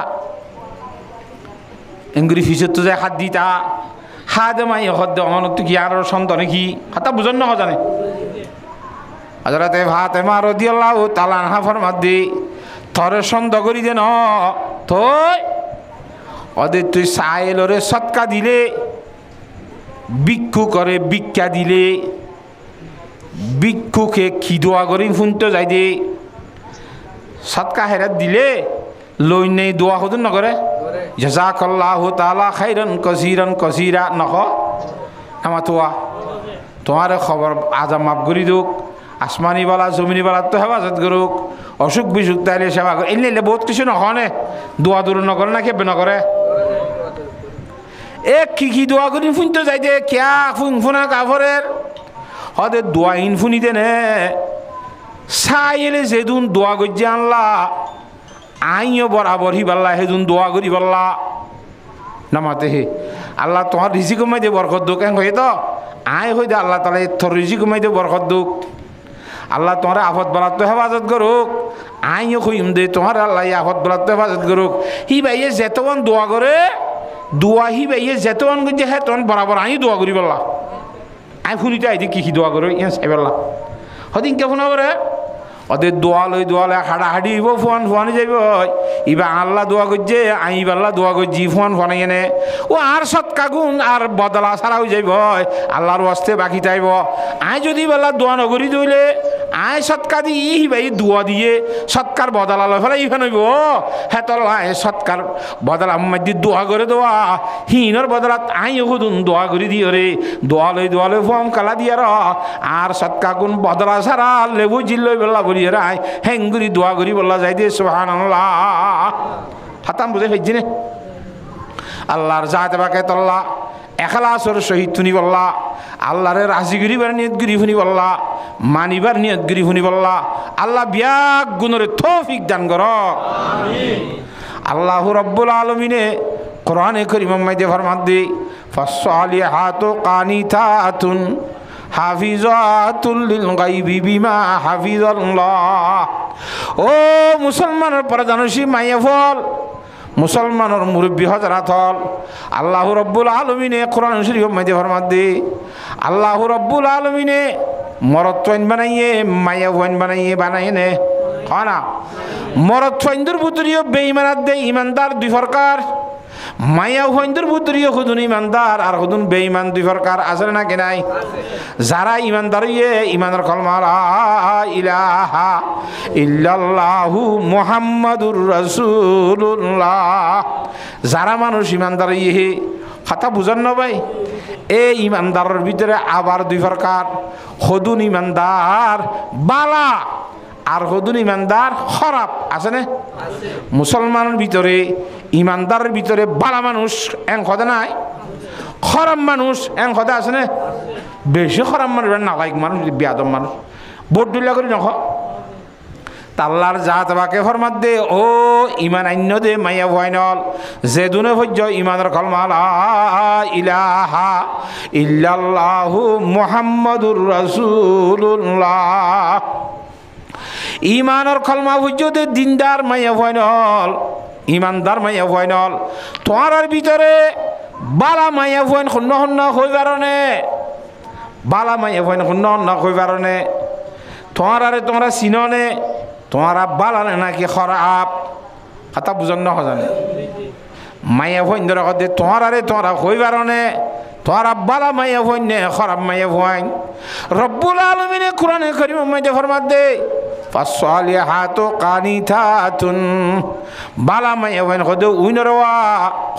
এঙ্গুরি ফিসত তো যায় হাত দিতা হাদমাই হদ অনন্ত কি আর সন্তান কি হাতা বুঝন না জানে হযরতে ফাতেমা রাদিয়াল্লাহু তাআলা আনহা ফরমাত দি তরে সন্দ করি দেন তুই ওদের তুই সাইলরে সৎকা দিলে ভিক্ষু করে ভিক্ষা দিলে ভিক্ষুকে খিদোয়া করি ফুনতে যাই দে সৎকা হেরাত দিলে লই নেই দোয়া হদুন নকরে জাযাকাল্লাহু তাআলা খাইরান কাসীরা নখ আমাতোয়া তোমার খবর আজা মাফ করি দুক আসমানি বালা জমিনি বালা তো হেফাজত করুক অসুখ বিসুখ তাইলে সেবা করে এলে বহুত কিছু নখনে দোয়া দূর নকরে না কেবে নকরে এ কি দোয়া করি ফুনতে যাই দে ক্যা ফুনা কাফরের হদে দোয়া ইন ফুনি দেনে সাইলে যেদুন দোয়া গজ্জে আনলা আইও বরাবর হি বাল্লা হেদুন দোয়া করি বাল্লা নামাতে হে আল্লাহ তোমার রিজি কমাই দে বরকত দুক এন হয়ে তো আয় হয়ে দে আল্লাহ তালা তোর রিজি কমাই দে বরকত দুক আল্লাহ তোমার আফত বালাত তো হেফাজত করুক আইও কইম দে তোমার আল্লাহ আফত বালাত তো হেফাজত করুক হি ভাইয়ে যেতন দোয়া করে দোয়া হি ভাইয়ে যেতন গজ্জে হ্যাঁ তখন বরাবর আই দোয়া করি বললা আই শুনিতে আইতে কি দোয়া করো ইয়া সাইবাল্লা হদিন কে ফোনা করে ওদের দোয়ালে হাড়াহাড়ি হইব ফোয়ানি যাইব ইবা আল্লাহ দোয়া করছে আল্লাহ দোয়া করছি ফোয়ানি এনে ও আর সৎকা গুণ আর বদলা ছাড়া হয়ে যাইব আল্লাহর ওয়াস্তে বাকি যাইব যদি বেলা দোয়া নগরি দইলে সৎকা দি ভাই দোয়া দিয়ে সৎকার বদলা লয় ফেলে ইফান হইব হ্যাঁ তোর সৎকার বদলা মাঝে দোয়া করে দোয়া হিনর বদলাত হুদুন দোয়া করি দিও রে দোয়ালে ফোয়াম কালা দিয়ে আর সৎকা গুণ বদলা ছাড়া লেবু জিল্লই বেলা বলি রায় হেঙ্গুরি দোয়া করি বললা যাই দিয়ে সুবহানাল্লাহ হাতাম বুঝে হইছি নে আল্লাহর জাত বাকে তল্লা এখলাসর সহিত শুনি বললা আল্লাহরে রাজি গরিবার নিয়ত গরি শুনি বললা মানিবার নিয়ত গরি শুনি বললা আল্লাহ বিয়াক গুণরে তৌফিক দান কর আমিন আল্লাহু রাব্বুল আলামিনে কোরআনে কারীমের মধ্যে ফরমান দেই ফাসসালিহাতু কানিতাতুন হাফিজাতুল লিল গায়বি বিমা হাফিজাল্লাহ ও মুসলমানের প্রধানসী মাইয়াফল মুসলমানের মুরব্বী হযরত হল আল্লাহ রাব্বুল আলামিনে কোরআন শরীফের মধ্যে ফরমান দে আল্লাহ রাব্বুল আলামিনে মরদ তৈন বানাইয়ে মাইয়া ওয়ান বানাইয়ে নে খানা মরদ তৈনদের ভিতরিও বেঈমানাত দে ইমানদার দুই প্রকার মায়া হইন্দর বুতরিও খুদুন ইমানদার আর খুদুন বেঈমান দুই প্রকার আছে না কি নাই যারা ইমানদার ইমানের কলমা লা ইলাহা ইল্লাল্লাহু মুহাম্মাদুর রাসূলুল্লাহ যারা মানুষ ইমানদার কথা বুঝান না ভাই এই ইমানদারের ভিতরে আবার দুই প্রকার খুদুন ইমানদার বালা আর হদুন ইমানদার খারাপ আছে না মুসলমানের ভিতরে ইমানদারের ভিতরে বালা মানুষ এন কথা নাই খারাপ মানুষ এন কথা আছে না বেশি খারাপ মানুষ নালাইক মানুষ বেয়াদব মানুষ বোট দুলা করি নখ তাল্লার জাত বাকে ফরমাত দে ও ইমান আন্য দে মাইয়া ভয়নল যে দুনে ভজ্য ইমানের কলমা লা ইলাহা ইল্লাল্লাহু মুহাম্মাদুর রাসূলুল্লাহ ইমানের কলমা বুঝতে দিনদার মাইয়া ভয়নল ইমানদার মাইয়া ভয়নল তোমার ভিতরে বালা মাইয়া ভয়ন শূন্য শূন্য হই পারনে বালা মাইয়া ভয়ন শূন্য শূন্য হই পারনে তোমরা চিননে তোমরা বালা নাকি খারাপ কথা বুঝন না জানে মাইয়া ভয়ন ধরে কথা তোমরা হই পারনে তোরা বালা মাইয়া ভয়ন নে খারাপ মাইয়া ভয়ন রব্বুল আলামিনে কোরআনে কারীমের মধ্যে ফরমান দে ফাসসালিহাতু কানিতাতুন বালা মাইয়া হইন কদে উইনরওয়া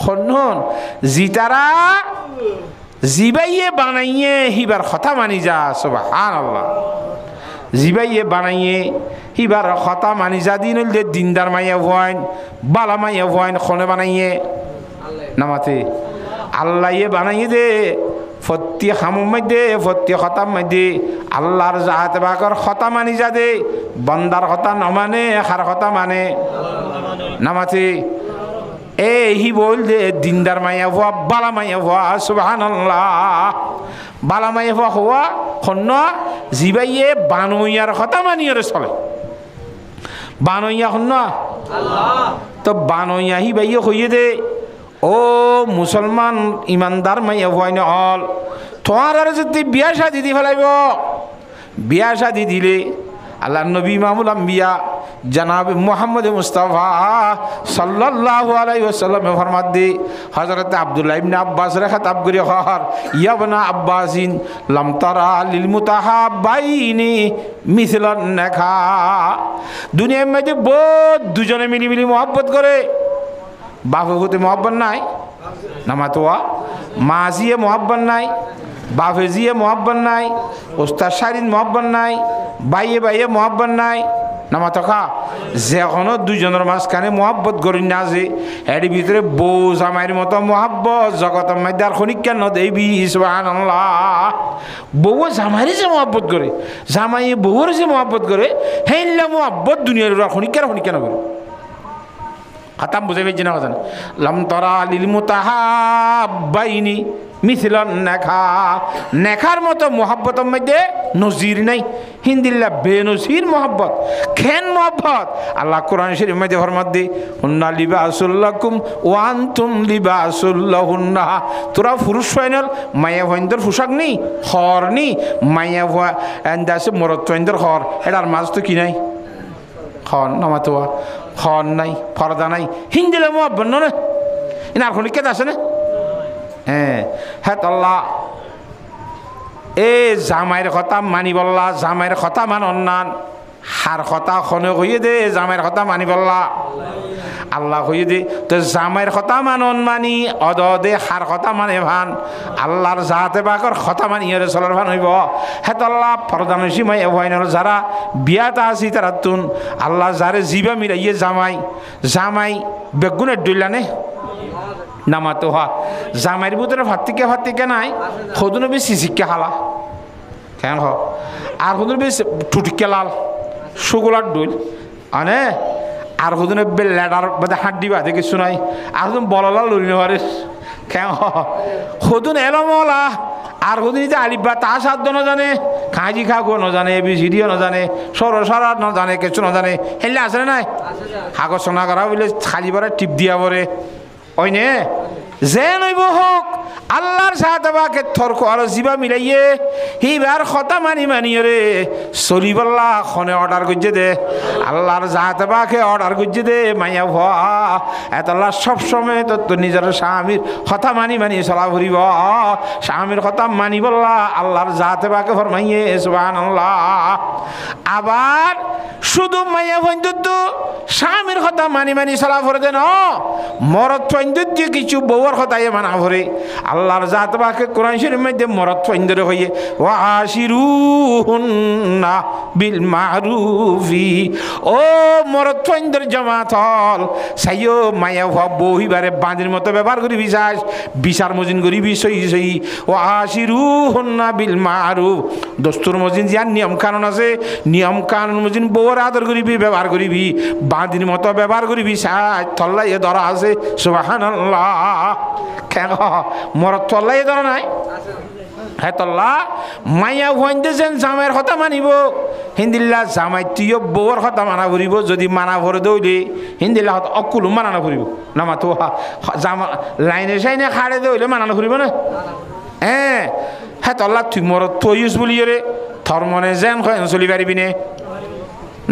খন্নন জিতারা জিবাইয়ে বানাইয়ে হিবার কথা মানি যা সুবহানাল্লাহ জিবাইয়ে বানাইয়ে হিবার কথা মানি যা দিন হইলে দিনদার মাইয়া হইন বালা মাইয়া হইন খনে বানাইয়ে নামাতে আল্লাহ বানাইয়ে দে ফত্তি হামুম মধ্যে ফত্তি খতাম মধ্যে আল্লাহর জাহাতে বাকর খতা মানি যা দে বন্দার কথা নমানে খার কথা মানে নামাতে হি বল দে দিনদার মাইয়া হওয়া বালা মাইয়া হওয়া সুবহানাল্লাহ বালা মাইয়া হওয়া খন্ন জিবাইয়ে বানইয়ার কথা মানিয়ে চলে বানইয়া খন্ন তো বানইয়া হি বাইয়ে হইয়ে দে ও মুসলমান ইমানদার মাইয়া হওয়াই না হল তোমার আর যদি বিয়া শাদি দি ফেলাইব বিয়া শাদি দিলে আল্লাহ নবী ইমামুল আম্বিয়া জনাব মুহাম্মদ মুস্তাফা সাল্লাল্লাহু আলাইহি ওয়াসাল্লাম ফরমাত দি হযরত আব্দুল্লাহ ইবনে আব্বাস রে খেতাব করি হর ইয়াবনা আব্বাসিন লাম তারা লিল মুতাহাব্বাইনি মিসলান নাখা দুনিয়ার মধ্যে বহুত দুজনে মিলি মিলি মহব্বত করে বাপে হতে মহব্বত নাই নামাতোয়া মাজিয়ে মহব্বত নাই বাপে জিয়ে মহব্বত নাই ওস্তাদ শারিন মহব্বত নাই বাইয়ে বাইয়ে মহব্বত নাই নামাতকা যে কোনো দুজনের মাঝখানে মহব্বত করি না যে এর ভিতরে বউ জামাইয়ের মতো মহব্বত জগতের মধ্যে আর খনিক কেন দেবী সুবহানাল্লাহ বউ জামাইরে যে মহব্বত করে জামাইয়ে বউর যে মহব্বত করে হেইলা মহব্বত দুনিয়ার খনিক কেন করে খতাম বুঝে পেয়েছি না কথা লাম তরা লিল মুতাহাব্বাইনি মিসলান নেখা নেখার মতো মহব্বতের মধ্যে নজির নাই হিন্দিল্লা বেনজির মহব্বত খেন মহব্বত আল্লাহ কোরআন শরীফের মধ্যে ফরমাত দি হুন্না লিবাসুল লাকুম ওয়া আনতুম লিবাসুল লাহুন্না তোরা পুরুষ ফাইনাল মায়া ভাইন্দর পোশাক নেই খর নেই মায়া ভা এন্দাসে মরত ফাইন্দর খর এটার মাছ তো কি নাই খন নামাতোয়া খন নাই পর্দা নাই হিন্দিলে মহব্বত না ইনার কোনো কেদ আছে না হ্যাঁ আল্লাহ এ জামাইয়ের কথা মানি বললা জামাইয়ের কথা মান অন্যান হার কথা খনে কইয়ে দে জামাইয়ের কথা মানি বললা আল্লাহ কইয়ে দে তো জামাইয়ের কথা মানন মানি অদ দে হার কথা মানে ভান আল্লাহর জাহাতে বাকর কথা মানি এর চলার ভান হইব হ্যাঁ আল্লাহ পরদানসী মাই এভাইনার যারা বিয়াটা আছি তারা তুন আল্লাহ যারে জিবা মিলাইয়ে জামাই বেগুনের ডইলানে নামাতো হা জামাইয়ের ভিতরে ফাত্তিকে নাই সদুনে বেশি শিক্ষা হালা কেন হ আর সদুনে বেশি টুটিকে লাল সুগোলার ডইল আনে আর সদুনে লেডার বাদে হাড্ডি বাদে কিছু নাই আর সদুন বললা লড়ি নেওয়ারে কেন সদুন এলমলা আর সদুন যে আলিবা তা সাধ্য না জানে কাঁজি খাগো না জানে এবিসিডিও না জানে সরা না জানে কিছু না জানে হেলে আসে নাই হাগর সোনা করা বলে খালি বারে টিপ দিয়া পরে ওই নে যে নইব হোক আল্লাহর সাথে বাকে তর্ক আর জিবা মিলাইয়ে হিবার কথা মানি রে চলিবল্লা খনে অর্ডার করছে দে আল্লাহর সাথে বাকে অর্ডার করছে দে মাইয়া ভা এতলা সবসময় তো নিজের স্বামীর কথা মানি চলা ফুরিব স্বামীর কথা মানি বললা আল্লাহর সাথে বাকে ফরমাইয়ে সুবহানাল্লাহ আবার শুধু মাইয়া পর্যন্ত স্বামীর কথা মানি চলা ফুরে দেন মরদ পর্যন্ত কিছু বউর কথাই মানা ভরে আল্লাহর জাত বাকে কোরআন শরীফের মধ্যে মরদ পর্যন্ত হইয়ে ওয়া আশিরুহুন্না বিল মারুফি ও মরদ পর্যন্ত জামাত হল সাইও মায়া বহিবারে বাঁধির মতো ব্যবহার করি বিচার মজিন করিবি সই ওয়া আশিরুহুন্না বিল মারুফ দস্তুর মজিন যার নিয়ম কানুন আছে নিয়ম কানুন মজিন বউর আদর করিবি ব্যবহার করিবি বাঁধির মতো ব্যবহার করিবি সাই থল্লাই ধরা আছে সুবহানাল্লাহ কেন মরদ থল্লাই ধরা নাই হ্যাঁ তল্লা মাইয়া ভয়েন জামাইয়ের কথা মানিব হিন্দিল্লা জামাই তুইও বউর কথা মানা ফুরিব যদি মানা ভরে দৌলে হিন্দিল্লা অকুলো মানানো ফুরিব নামা তো জামা লাইনে সাইনে খাড়ে দৌলে মানানো ফুরিব না হ্যাঁ তল্লা তুই মরদ তৈস বলি রে থর মনে যেন চলি পারিবি নে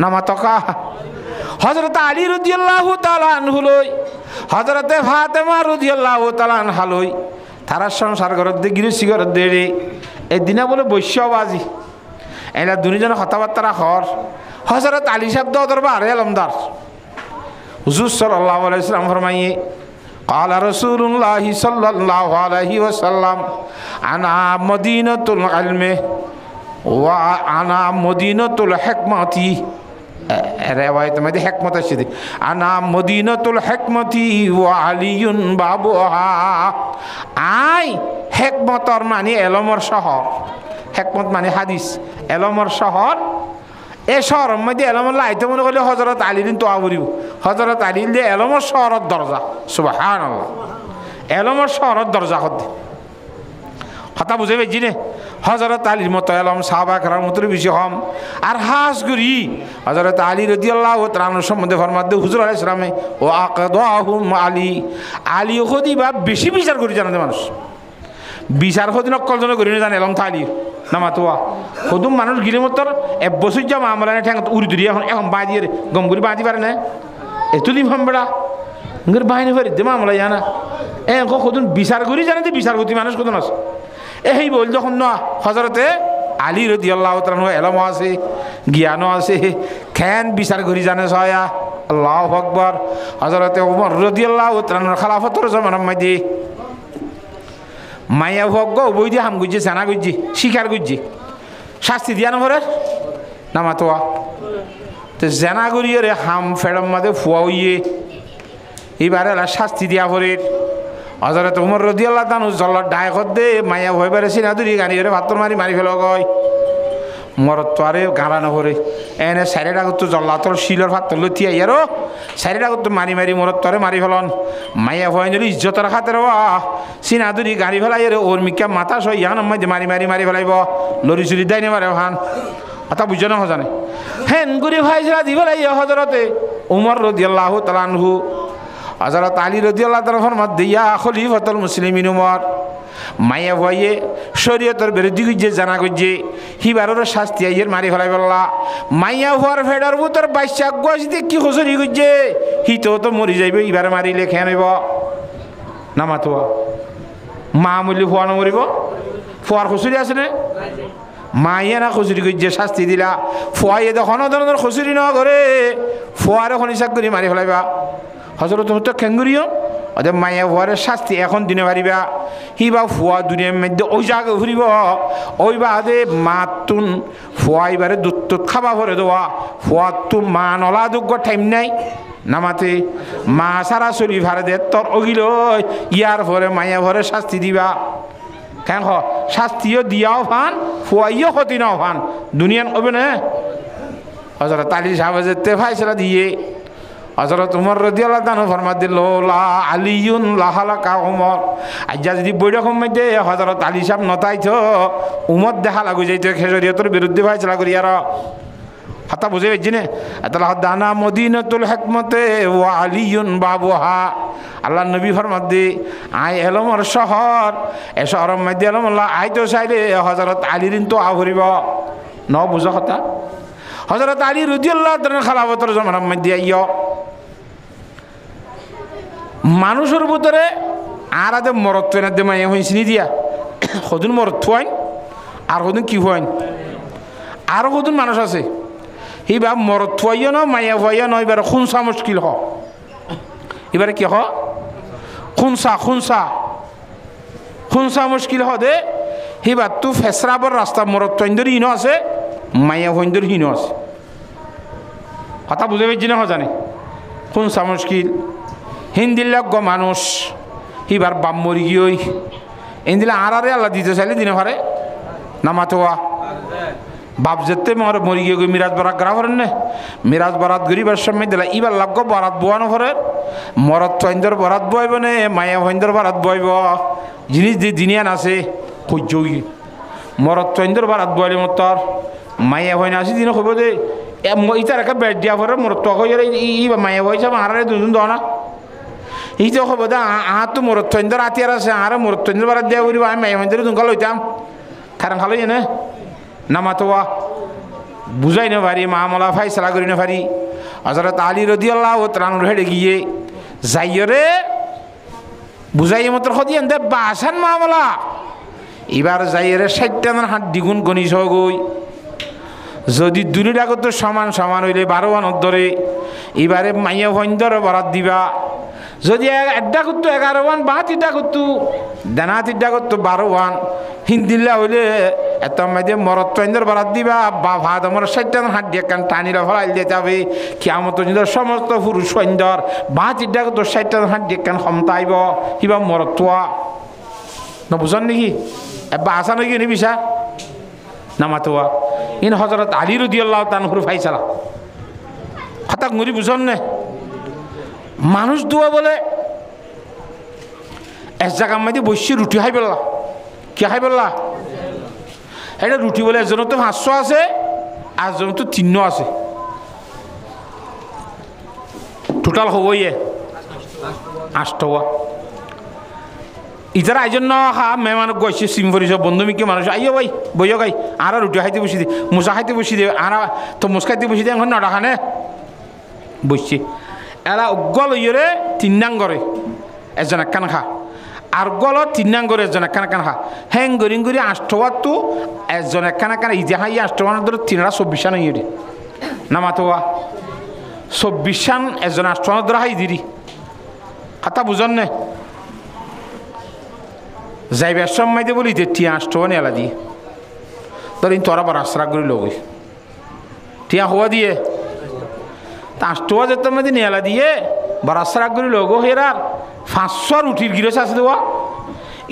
নামা তকা হযরত আলী রাদিয়াল্লাহু তাআলা আনহু লই হযরতে ফাতেমা রাদিয়াল্লাহু তাআলা আনহা লই তারা সংসার ঘর দিয়ে গিরসি ঘর দিয়ে এই দিনা বলে বৈশ্যবাজি এলা দুজনে কথাবার্তা হর হযরত আলী সাহেব দরবারে আলমদার হুজুর সাল্লাল্লাহু আলাইহি ওয়াসাল্লাম ফরমাইয়ে قال رسول الله صلى الله عليه وسلم انا مدينة العلم وانا مدينة الحكمة رواية مدي حكمة الشدي انا مدينة الحكمة وعلي بابها আই হিকমতর মানে এলমর শহর হিকমত মানে হাদিস এলমর শহর এ শহরের মধ্যে এলমর লাইতে মনে করলে হযরত আলীর তো আবরিব হযরত আলী দিয়ে এলমর শহরের দরজা সুবহানাল্লাহ এলমর শহরের দরজা হতে কথা বুঝে পেয়েছি নে হযরত আলীর মতো এলম সাহাবা কেরামের মতো বেশি হম আর হাস করি হযরত আলী রাদিয়াল্লাহু তাআলা সম্বন্ধে ফরমাতে হুজুর আলাইহিস সালামে ও আকাদাহুম আলী আলী খদি বা বেশি বিচার করি জানে মানুষ বিচার খদি নকল জন করি না জানে এলম আলী নামাতোয়া কদম মানুষ গিলে মতর এক বছর যা মামলা ঠ্যাং উড়ি দুরি এখন বাঁধিয়ে গম করে বাঁধি পারে না এতদিন ভাম বেড়া ইংরের বাহিনী পারি দে মামলা জানা এ কদম বিচার করি জানে যে বিচার করতে মানুষ কদম আছে এই বল যখন না হযরতে আলী রাদিয়াল্লাহু তাআলা এলম আছে জ্ঞানও আছে খেন বিচার করি জানে সয়া আল্লাহু আকবার হযরতে ওমর রাদিয়াল্লাহু তাআলা খেলাফতের জামানার মধ্যে মায়া ভোগ বই দিয়ে হাম গুজছে জানা গুজছে শিকার গুজছে শাস্তি দিয়া নভরে নামাতোয়া তো জানা করিয়ে রে হাম ফেড়ম মাঝে ফুয়া হইয়ে এবারে শাস্তি দিয়া ভরে হযরত ওমর রাদিয়াল্লাহু তাআলা জল্লার ডায়কত দে মায়া ভয় বেড়ে সিনাদুরি গাড়ি রে ভাতর মারি ফেল গয় মরত তো আরে গাড়া নহরে এনে সাইডেটা করতো জল্লাতর শিলর ভাত লতি আইয়ারো সাইডেটা করতো মারি মরত তরে মারি ফেলন মাইয়া ভয় নিলি ইজ্জতর খাতে রা সিনাদুরি গাড়ি ফেলাই রে ওর মিকা মাথা সই ইয়ান মধ্যে মারি ফেলাইব লরি চুরি দেয় নেবারে হান কথা বুঝে না জানে হেন গুরি ভাই জেলা দি ফেলাই হযরতে ওমর রাদিয়াল্লাহু তাআলা আনহু হযরত আলী রাদিয়াল্লাহু তাআলা ফরমাত দিয়া খলিফাতুল মুসলিমিন উমর মায়া ভয়ে শরীয়তের বিরোধী গুজে জানা গুজে হিবারের শাস্তি আইয়ের মারি ফেলাই বললা মাইয়া হওয়ার ফেডার বুতর বাইশা গজতে কি হসরি গুজে হিতো তো মরি যাইবে এবারে মারিলে খেয়ে নেব নামাতোয়া মামুলি ফুয়া নমরিব ফুয়ার খুচুরি আছে না মাইয়া না খুচুরি গুজে শাস্তি দিলা ফুয়াইয়ে দেখো ধরনের খুচুরি ন করে ফুয়ারে খনিসাক করে মারি ফেলাইবা হযরত তুমি তো খেঙ্গুরিও ওদের মায়া ভুয়ারের শাস্তি এখন দিনে পারিবা হিবা ফুয়া দুনিয়ার মধ্যে ওই জায়গায় ঘুরিব ওই বাদে মাতুন ফুয়া এবারে দুধ খাবা ভরে দেওয়া ফুয়া তো মা নলা দুগ্গ টাইম নাই নামাতে মা সারা চলি ভাড়ে দে তোর ওগিল ইয়ার ভরে মায়া ভরে শাস্তি দিবা কেন শাস্তিও দিয়াও ফান ফুয়াইও ক্ষতি নাও ফান দুনিয়ান হবে না হযরত আলী সাহেব যেতে ফাইসলা দিয়ে হযরত ওমর রাদিয়াল্লাহু তাআলা ফরমাত দিল লা আলিয়ুন লাহালাকা ওমর আজ্জা যদি বৈরকম মধ্যে হযরত আলী সাহেব নতাইতো উমর দেখা লাগু যাইতো খেজরিয়তের বিরুদ্ধে ফাইসলা করি আর হাতা বুঝে পেয়েছি না তাহলে দানা মদিনাতুল হিকমতে ওয়া আলিয়ুন বাবুহা আল্লাহ নবী ফরমাত দি আই এলমর শহর এ শহরের মধ্যে এলমল্লাহ আইতো চাইলে হযরত আলীর তো আভরিব ন বুঝো কথা হযরত আলী রাদিয়াল্লাহু তাআলা খেলাফতের জামানার মধ্যে আইয় মানুষের ভিতরে আর আদে মরত্ব না দে মাইয়া হইছি নি দিয়া সদুন মরত্ব হইন আর সদুন কি হইন আর সদুন মানুষ আছে হিবা মরত্ব হইয় না মাইয়া হইয় না এবারে খুনসা মুশকিল হ এবারে কি হ খুনসা মুশকিল হ দে হিবা তু ফেসরাবর রাস্তা মরত্ব ইন্দর হিনো আছে মাইয়া হইন্দর হিনো আছে কথা বুঝে পেয়েছি না জানে খুনসা মুশকিল হিন্দিল্লাজ্ঞ মানুষ হিবার বাম মরি গিয়ে ইন্দিলা আরে আল্লাহ দিতে চাইলে দিনে পারে নামাতোয়া বাপ যেতে মরি গিয়ে মিরাজ বরাত গ্রা করেন না মিরাজ বরাত গরিবার সময় দিলা ইবার লাগ বরাত বোয়ানো করে মরত চৈন্দর বরাত বইব নে মায়া ভৈন্দর বরাত বইব জিনিস যে দিনিয়ান আছে সহ্যই মরত চৈন্দর বরাত বইলে মতর মায়া ভয় না আসি দিনে হব দে ইতার একটা বেড দিয়া পরে মরত ই মায়া ভয় যাব আরে দুজন দনা ইতো হব দা তো মরত চৈন্দর আতিয়ার আছে আর মরত চৈন্দর বরাত দিয়া করিব আমি মায়া ভৈন্দর দুঙ্কা লইতাম খারান খালো জানে নামাতোয়া বুঝাই না পারি মামলা ফাইসলা করি না পারি হযরত আলী রাদিয়াল্লাহু তাআলা হেডে গিয়ে যাইরে বুঝাই মত হদিয়ান দে বাসান মামলা এবার যাইরে 60টার হাত দ্বিগুণ গণিস গই যদি দুনিটা কত সমান সমান হইলে 12 ওয়ান ধরে এবারে মাইয়া ভয়ন্দর বরাত দিবা যদি একটা করতো 11 ওয়ান বা 3টা করতো দানা 3টা করতো 12 ওয়ান হিন্দিল্লা হইলে এত মাঝে মরত ভয়ন্দর বরাত দিবা বা ভাত আমার 60টা হাত দিয়ে কান টানিরা ফলাইল দিতে হবে কিয়ামত সমস্ত পুরুষ ভয়ন্দর বা 3টা করতো 60টা হাত দিয়ে কান ক্ষমতা আইব কিবা মরতোয়া না বুঝন নাকি এবার আসা নাকি নিবিসা নামাতোয়া ইন হযরত আলী রাদিয়াল্লাহু তাআলা ফাইসালা কথা গুরি বুঝন না মানুষ দোয়া বলে এক জায়গার মধ্যে বসে রুটি খাই বললা কি খাই বললা এটা রুটি বলে একজনের তো 500 আছে আর একজনের তো 300 আছে টোটাল হবই 8 টাকা ইতারা আইজন হা মেহমান গেছে সিমফরি সব বন্ধু মিকে মানুষ আইও ভাই বইও গাই আর রুটি খাইতে বসি দে মুসা খাইতে বসি দে আর তো মুস খাইতে বসি দে এখন নটা খানে বসছি এরা গল ইয়ে 3 নাং করে একজন একখান খা আর গল 3 নাং করে একজন একখান একখান খা হ্যাং গরিং গরি 8 টাকা তো একজন একখান একখান ইজে খাই 8 টাকা ধরে 324 আন ইয়ে না মাতোয়া 24 আন একজন 8 টাকা ধরে হাই দিরি কথা বুঝন না যাইবার সময় দিয়ে বলি টিয়া 8 টাকা নেলা দিয়ে ধরিন তোরা বড় আশ্রা করে লোক টিয়া হওয়া দিয়ে 8 টাকা যেতে মধ্যে নেলা দিয়ে বড় আশ্রা করে লোক হেরার 500 রুটির গিরস আছে দেওয়া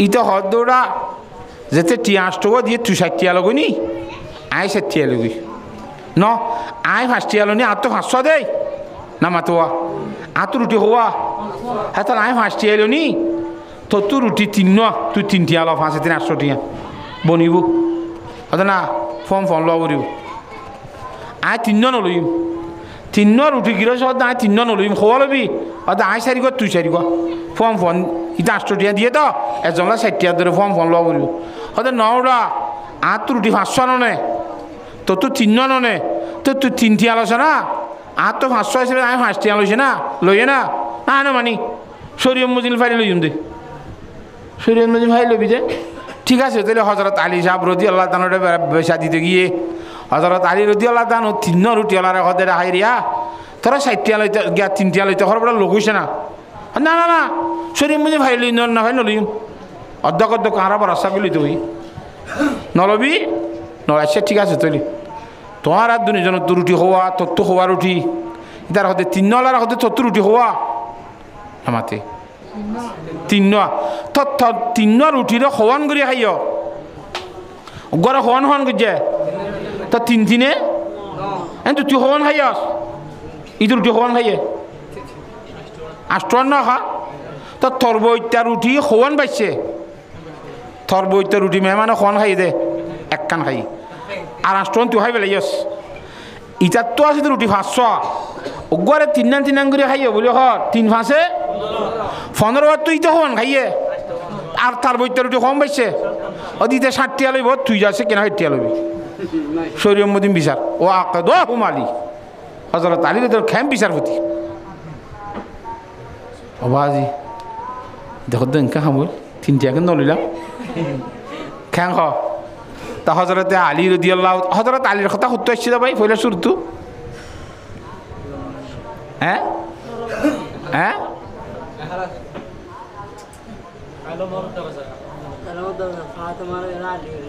ইতে হদ দৌড়া যেতে টিয়া 8 টাকা দিয়ে 60 টাকা লগনি আই 60 টাকা লগি ন আই 5 টাকা লনি আর তো 500 দেই না মাতোয়া আর তো রুটি হওয়া হ্যাঁ তাহলে আই 5 টাকা লনি তো তুই রুটি 3 তুই 3 টিয়া ল 5 3 800 টিয়া বনিব হতো না ফর্ম লওয়া বলিব আই 3 নলইম 3 রুটি গিরস হদ আই 3 নলইম খোয়া লবি হতো আই 4 গো তুই 4 গো ফর্ম ইটা 800 টিয়া দিয়ে তো এজনলা 60 টিয়া ধরে ফর্ম লওয়া বলিব হতো নওড়া আর তো রুটি 500 ননে তো তুই 3 ননে তো তুই 3 টিয়া লছ না আর তো 500 হিসেবে আই 5 টিয়া লইছে না লইয়ে না না মানি শরীয়ত মজিল ফাইল লইম দে শরীয়ত মজিল ফাইল লবি যে ঠিক আছে তাহলে হযরত আলী সাহেব রাদিয়াল্লাহু তাআলা বেশা দিতে গিয়ে হযরত আলী রাদিয়াল্লাহু তাআলা 3 রুটি আলারে হদের হাইরিয়া তোরা 60 টিয়া লইতে গিয়া 3 টিয়া লইতে হরবড় লোক হইছে না না না না শরীয়ত মজিল ফাইল লই না ফাইল লইম অধ্যক্ষ কারা বড় আশা গলি তুই নলবি নলাইছে ঠিক আছে তাহলে তোমার আর দুজন তো রুটি হওয়া তোর তো হওয়া রুটি ইতার হতে 3 নলার হতে 70 রুটি হওয়া আমাতে 3 তো 3 রুটির হওয়ান করে খাইও গড়ে হওয়ান করছে তো 3 এন তুই হওয়ান খাইস ইতো রুটি হওয়ান খাইয়ে 8 টাকা না খা তো তোর বইটা রুটি হওয়ান পাইছে তোর বইটা রুটি মেহমানে হওয়ান খাই দে একখান খাই আর 8 টাকা তুই খাই পেলাই ইটার তো আছে রুটি 500 গড়ে 3 করে খাইয়ে বলি হ 3 5 15 বার তুই তো হন খাইয়ে আর তার বইতে রুটি কম পাইছে ও দিতে 60 টিয়া লইব তুই যাচ্ছে কেনা 60 টিয়া লইবি শরীয়ত মদিন বিচার ও আকাদ হুমালি হযরত আলী তোর খেম বিচারপতি বাবাজি দেখো তো ইনকা হামুল 3 টিয়া কেন লইলাম খেং হ তা হযরত আলী রাদিয়াল্লাহু হযরত আলীর কথা হতে আসছিল ভাই পয়লা শুরু হ্যাঁ হ্যাঁ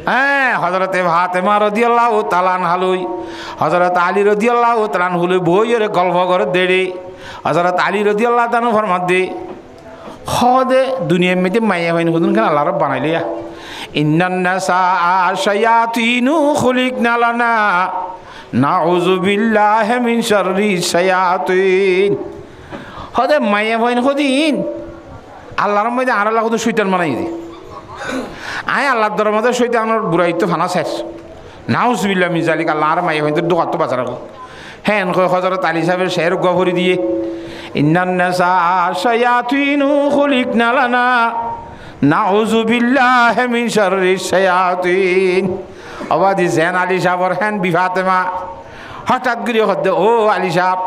হ্যাঁ হযরত ফাতেমা রাদিয়াল্লাহু তাআলা আনহালুই হযরত আলী রাদিয়াল্লাহু তাআলা আনহুলে বইয়ের গল্প করে দেড়ে হযরত আলী রাদিয়াল্লাহু তাআলা ফরমাত দে হদে দুনিয়ার মধ্যে মাইয়া হয়নি হুদুন কেন আল্লাহ রব বানাইলিয়া ইন্নান নাসা শায়াতিনু খুলিকনা লানা নাউযু বিল্লাহি মিন শাররি শায়াতিন হদে মাইয়া হয়নি হুদিন আল্লাহর মধ্যে আর আল্লাহ তো শয়তান বানাই দি আয় আল্লাহর দরবারে শয়তানের বুড়াইতো ফানা শেষ নাউজুবিল্লাহি মিন যালিকা আল্লাহর মাইয়া হয়নি দোকাত বাজার হ্যাঁ হযরত আলী সাহেবের শের গভরি দিয়ে ইন্নান নাসা শায়াতিনু খুলিকনা লানা নাউযু বিল্লাহি মিন শাররি শায়াতিন আবাদি জেন আলী সাহেবের হ্যান বিফাতেমা হঠাৎ করে হদ্দে ও আলী সাহেব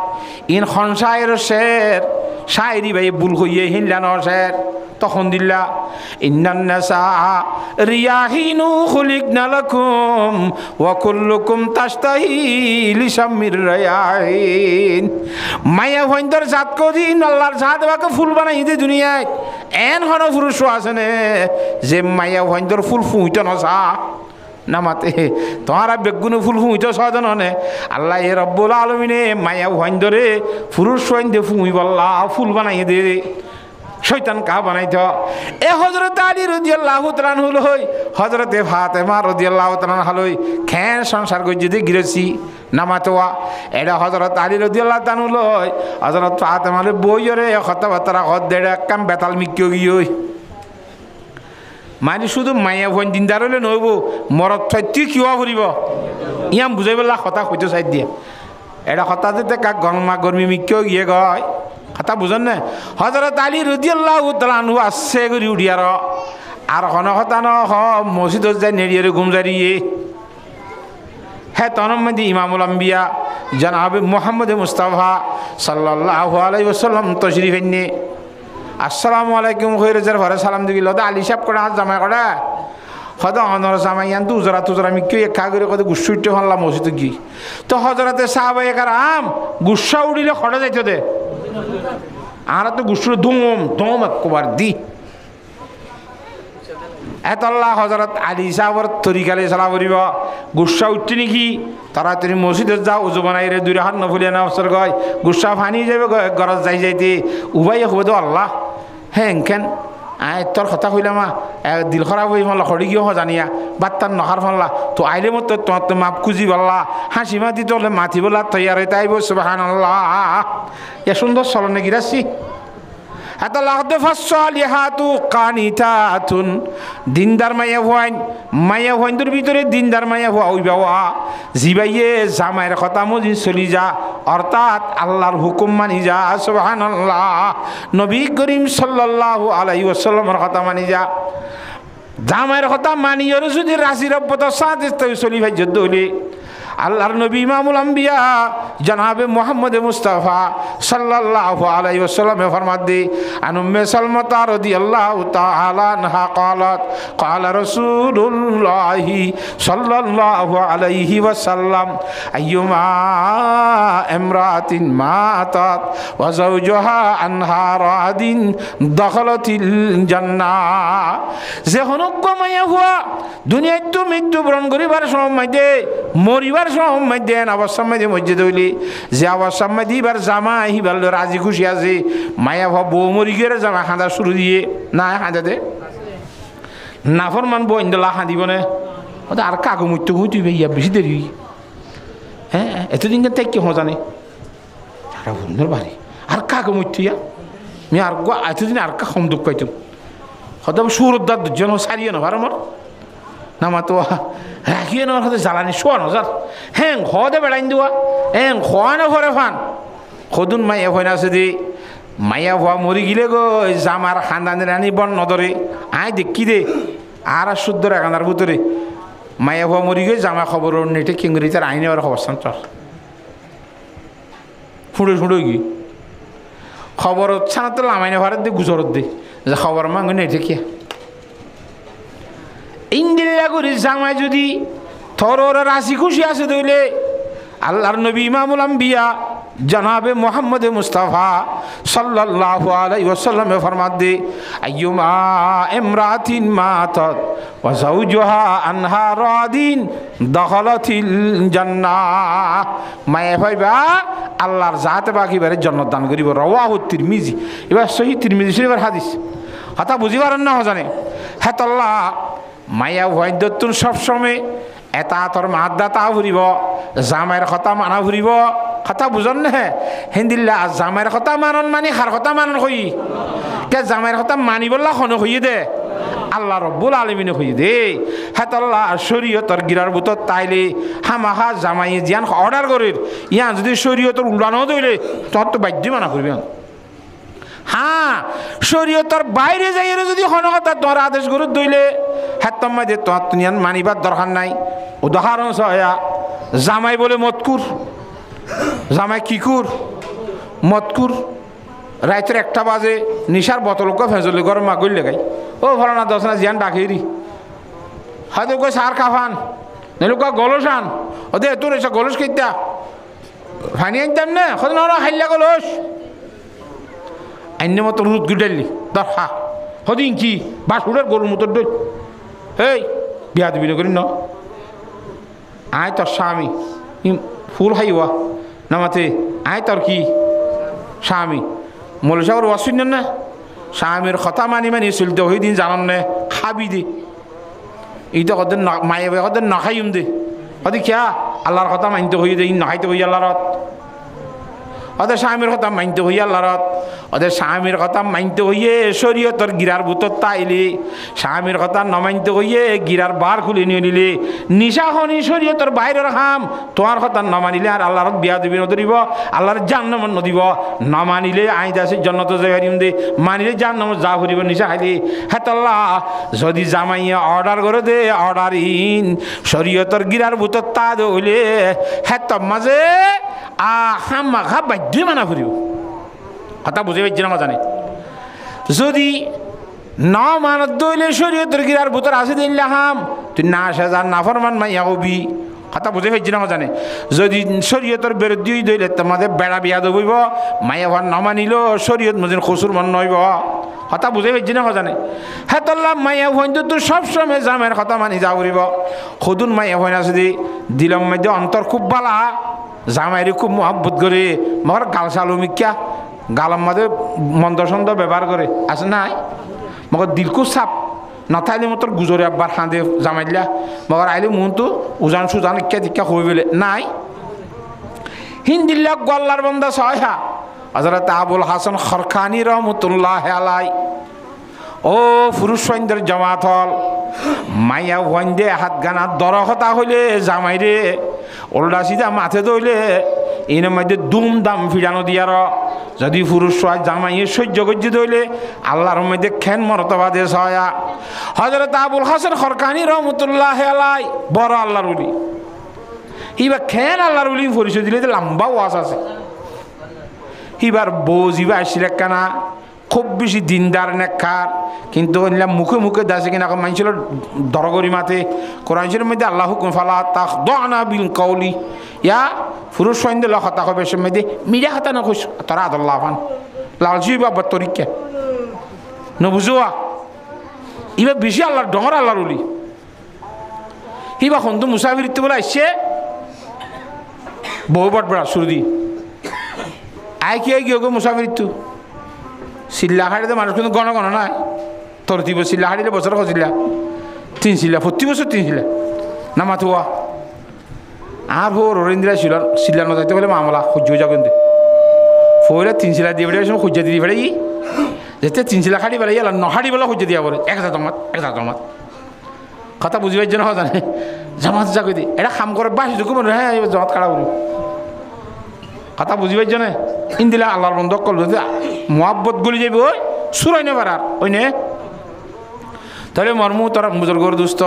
ইন খনসায়ের শের শায়েরি ভাই ভুল হইয়ে হিনলান হসের তখন দিল্লা ইন্নান নাসা রিয়াহিনু খুলিকনা লাকুম ওয়া কুল্লুকুম তাশতাহি লিশামির রায়াহিন মায়া হইন্দর জাত কদিন আল্লাহর জাত বাকে ফুল বানাই দে দুনিয়ায় এন হন পুরুষ আছে নে যে মায়া হইন্দর ফুল ফুইত নসা নামাতে তোমারা বেগুনে ফুল ফুইত সদন হনে আল্লাহ এ রব্বুল আলামিনে মায়া হইন্দরে পুরুষ হইন্দে ফুই বল্লা ফুল বানাই দে শয়তান কা বানাইত এ হযরত আলী রাদিয়াল্লাহু তাআলা আনহু লই হযরতে ফাতেমা রাদিয়াল্লাহু তাআলা হলই খেন সংসার কই যদি গিরেছি নামাতোয়া এটা হযরত আলী রাদিয়াল্লাহু তাআলা লই হযরত ফাতেমারে বইরে কথাবার্তা হদ দেড় কাম বেতাল মিক্কিও গিয়ে মানে শুধু মায়া ভন দিনদার হলে নইব মরত তুই কিবা ফুরিব ইয়াম বুঝাই পেলা কথা হইতো চাই দিয়ে এটা কথা যেতে কাক গরমা গরমি মিক্কিও গিয়ে গয় কথা বুঝেন না হযরত আলী রাদিয়াল্লাহু তাআলা আনহু আসছে করি উঠিয়ার আর হন কথা ন হ মসজিদত যাই নেড়িয়ে ঘুম জারিয়ে হ্যাঁ তনমদি ইমামুল আম্বিয়া জনাব মুহাম্মদ মুস্তাফা সাল্লাল্লাহু আলাইহি ওয়াসাল্লাম তশরিফ এনে আসসালামু আলাইকুম খৈরজার ঘরে সালাম দিল আলী সাহেব কটা হাত জামাই কটা হয়তো অনর জামাই ইয়ান তুজরা তুজরা আমি কেউ একা করে কত গুসু উঠতে হলাম মসজিদ কি তো হজরতে সাহাবায়ে কেরাম গুসা উড়িলে খড়ে যাইতো দে আর তো গুসুর ধুম ধুম একবার দি এতল্লাহ হজরত আলী সাহাবর তরিকালে চালা করিব গুসা উঠতে নাকি তাড়াতাড়ি মসজিদে যাও উজু বানাই রে দুই হাত নফুলিয়া না অবসর গয় গুসা ফানি যাবে গরজ যাই যাইতে উবাই হবো তো আল্লাহ হ্যাঁ এনকেন তোর কথা কইলাম দিল খারাপ হয়ে ফেললা খড়ি গিয়ে জানিয়া বাত্তার নখার ফেললা তো আইলে মতো তোমার তো মাপ খুঁজি বললা হাসি মাতি তোলে মাতি বলা তৈয়ার হইতে আইব সুবহানাল্লাহ এ সুন্দর চলনে গিরাছি এত লাগতে ফাসসালিহাতু কানিতাতুন দিনদার মায়া হইন্দুর ভিতরে দিনদার মায়া হওয়া ওই বাবা জিবাইয়ে জামাইয়ের কথা মজি চলি যা অর্থাৎ আল্লাহর হুকুম মানি যা সুবহানাল্লাহ নবী করিম সাল্লাল্লাহু আলাইহি ওয়াসাল্লামের কথা মানি যা জামাইয়ের কথা মানি আর যদি রাশি রব্বত সাথে চলি ভাই যুদ্ধ হলে আল্লাহর নবী ইমামুল আম্বিয়া জনাবে মুহাম্মদ মুস্তাফা সাল্লাল্লাহু আলাইহি ওয়াসাল্লাম ফরমাত দি আন উম্মে সালমা রাদিয়াল্লাহু তাআলা আনহা قالت قال رسول الله صلى الله عليه وسلم ايما امراه ماتت وزوجها عنها راض دخلت الجنه যে হনক মায়া হুয়া দুনিয়ায় তো মৃত্যু বরণ করিবার সময় দে মরিবার সময় দেন অবশ্যই মধ্যে মসজিদ হইলি যে অবশ্যই দিবার জামা হিবার রাজি খুশি আছে মায়া ভাব বউ মরি গিয়ে জামা খাঁদা শুরু দিয়ে না খাঁদা দে নাফর মান বউ ইন্দলা খাঁদিব না ওটা আর কাকু মৃত্যু তুই ইয়া বেশি দেরি হ্যাঁ এতদিন তাই কি জানে সুন্দর বাড়ি আর কাকু মৃত্যু ইয়া আমি আর এতদিন আর কা কম দুঃখ পাইতাম হয়তো সুরদার দুজন সারিয়ে না ভার আমার নামা তো রাখিয়ে নেওয়ার হাতে জ্বালানি শোয়ান হাজার হ্যাঁ হদে বেড়াইন দেওয়া হ্যাঁ খোয়ানো ঘরে ফান সদুন মাইয়া হয় না আছে দি মাইয়া হওয়া মরি গিলে গো জামার খানদানের রানি বন নদরে আয় দেখি দে আর শুদ্ধ রাখানার ভিতরে মাইয়া হওয়া মরি গিয়ে জামা খবর নেটে কিংরি তার আইনে আর খবর চার ফুঁড়ে ফুঁড়ে গিয়ে খবর হচ্ছে না তো লামাইনে ভারত দে গুজরত দে যে খবর মাঙ্গ নেটে কে ইন্দিল্লা করি জামাই যদি তোর ওরা রাশি খুশি আছে দইলে আল্লাহর নবী ইমামুল আম্বিয়া জনাবে মুহাম্মদ মুস্তাফা সাল্লাল্লাহু আলাইহি ওয়াসাল্লাম ফরমাত দে আইয়ুমা ইমরাতিন মাতাত ওয়া যাওজুহা আনহা রাদিন দখালাতিল জান্নাহ মায়ে ভাইবা আল্লাহর জাতে বাকি বারে জান্নাত দান করিব রাওয়াহু তিরমিজি এবার সহিহ তিরমিজি শরীফের হাদিস কথা বুঝি পারেন না জানে হ্যাঁ আল্লাহ মায়া ভয়দত্তুন সবসময় এটা তোর মাদ্দা তা ফুরিব জামাইয়ের কথা মানা ফুরিব কথা বুঝন না হিন্দিল্লা জামাইয়ের কথা মানন মানে হার কথা মানন হই কে জামাইয়ের কথা মানি বললা হন হইয়ে দে আল্লাহ রব্বুল আলমিনে হইয়ে দে হ্যাঁ আল্লাহ শরীয়তর গিরার বুতর তাইলে হামাহা জামাই জিয়ান অর্ডার করির ইয়ান যদি শরীয়তর উল্লানো দইলে তোর তো বাধ্য মানা করবি হ্যাঁ শরীয়তর বাইরে যাই যদি হনকতা তোমার আদেশ গরু দইলে হ্যাঁ তোমার যে তোমার তুনিয়ান মানিবার দরকার নাই উদাহরণ সয়া জামাই বলে মতকুর জামাই কিকুর মতকুর রাইতের 1টা বাজে নিশার বোতলকে ফেঁচলি গরম মা গইলে গাই ও ফলানা দশ না জিয়ান ডাকেরি হয়তো কই সার খাফান নইলে কয় গলস আন ওদের তোর এসে গলস খেতা ফানি আনতাম না হয়তো না হাইলা গলস আইনের মতো রুদ গুটাইলি দর হা হদিন কি বাসুরের গরুর মতো ডই এই বিয়া দিবি না করি ন আয় তোর স্বামী ফুল হাইওয়া নামাতে আয় তোর কি স্বামী মৌলসাগর ওয়াসুন না স্বামীর কথা মানি মানি চলতে ওই দিন জানান না খাবি দে এইটা কদের মায়ে কদের নাখাইম দে ওদের খেয়া আল্লাহর কথা মানতে হয়ে দে নাখাইতে হই আল্লাহর ওদের স্বামীর কথা মানতে হই আল্লাহর ওদের স্বামীর কথা মানতে হইয়ে শরীয়তর গিরার বুতর তাইলে স্বামীর কথা না মানতে হইয়ে গিরার বার খুলে নিয়ে নিলে নিশা হনি শরীয়তর বাইরের হাম তোমার কথা না মানিলে আর আল্লাহর বিয়া দিবি নদরিব আল্লাহর জান্নাত নদিব না মানিলে আইদ আছে জন্নত যাইম দে মানিলে জান্নাত যা ফুরিব নিশা খাইলে হেতাল্লাহ যদি জামাইয়া অর্ডার করে দে অর্ডার ইন শরীয়তর গিরার বুতর তা হইলে হেত মাঝে হাম খা বাধ্য মানা ফুরিব কথা বুঝে পাচ্ছি না জানে যদি না মানত দইলে শরীয়তের গিরার ভিতর আছে দিল্লা হাম তুই না সাজার না ফরমান মাইয়া কবি কথা বুঝে পাচ্ছি না জানে যদি শরীয়তের বিরুদ্ধে দইলে তোমাদের বেড়া বিয়া দবইব মাইয়া ভার না মানিল শরীয়ত মজিন খসুর মন নইব কথা বুঝে পাচ্ছি না জানে হ্যাঁ তোল্লা মাইয়া ভইন তো সবসময় জামের কথা মানি যা করিব সদুন মাইয়া ভইন আছে দি দিলম মধ্যে অন্তর খুব বালা জামাইরে খুব মহব্বত করে মগর গাল চালু মিক্যা গালার মাঝে মন্দ সন্দ ব্যবহার করে আছে নাই মগর দিলকু সাপ নথাইলে মতো গুজরে আব্বার খাঁদে জামাইলা মগর আইলে মনতো উজান সুজান ইক্কা টিক্কা হয়ে বেলে নাই হিন্দিল্লা গল্লার বন্দা ছয়হা হযরত আবুল হাসান খরখানি রহমতুল্লাহ আলাই ও পুরুষ সৈন্যের জমাত হল মাইয়া ওয়াইন্দে হাত গানা দরহতা হইলে জামাইরে ওল্ডা সিধা মাথে দইলে এর মধ্যে দুম দাম ফিরানো দিয়ার যদি পুরুষ জামাইয়ে সহ্য করছে দইলে আল্লাহর মধ্যে খেন মরতবা দে ছয়া হযরত আবুল হাসান খরকানি রহমতুল্লাহ আলাই বড় আল্লাহর উলি ইবা খেন আল্লাহর উলি পরিচয় দিলে লম্বা ওয়াজ আছে এবার বউ জিবা আসছিল কানা খুব বেশি দিনদার নেকার কিন্তু মুখে মুখে দাসে কিনা মানুষের দরগরি মাতে কোরআনের মধ্যে আল্লাহ হুকুম ফালা তাখদানা বিল কওলি ইয়া পুরুষ সৈন্য লখতা হবে সে মধ্যে মিডিয়া হাতা না খুশ তারা আল্লাহ ফান লালজি বাবা তরিকা নবুজুয়া ইবা বেশি আল্লাহর ডহর আল্লাহর উলি ইবা খন্তু মুসাফিরিতে বলে আসছে বউ বট বড়া সুরদি আয় কি গো মুসাফিরিত চিল্লা হাড়িতে মানুষ কিন্তু গণ গণ নাই তোর দিব চিল্লা হাড়িলে বছর খচিল্লা 3 চিল্লা 40 বছর 3 চিল্লা না মাথুয়া আর হো রবীন্দ্রা ছিল চিল্লা নজাইতে বলে মামলা সহ্য যা কিন্তু ফোরে 3 চিল্লা দিয়ে বেড়ে সহ্য দিয়ে বেড়ে যেতে 3 চিল্লা খাড়ি বেড়ে গেল নহাড়ি বলে সহ্য দিয়া বলে 1000 জমাত কথা বুঝিবার জন্য জানে জামাত যা কই দি এটা কাম করে বাসি যুগ মনে হ্যাঁ জামাত কাড়া বলি কথা বুঝিবার জন্য ইন্দিলা আল্লাহর বন্ধ করল মহাব্বত গলি যাবি ওই সুরাই নেবার আর ওই নে তাহলে মর্মু তোর বুজুর্গর দুস্থ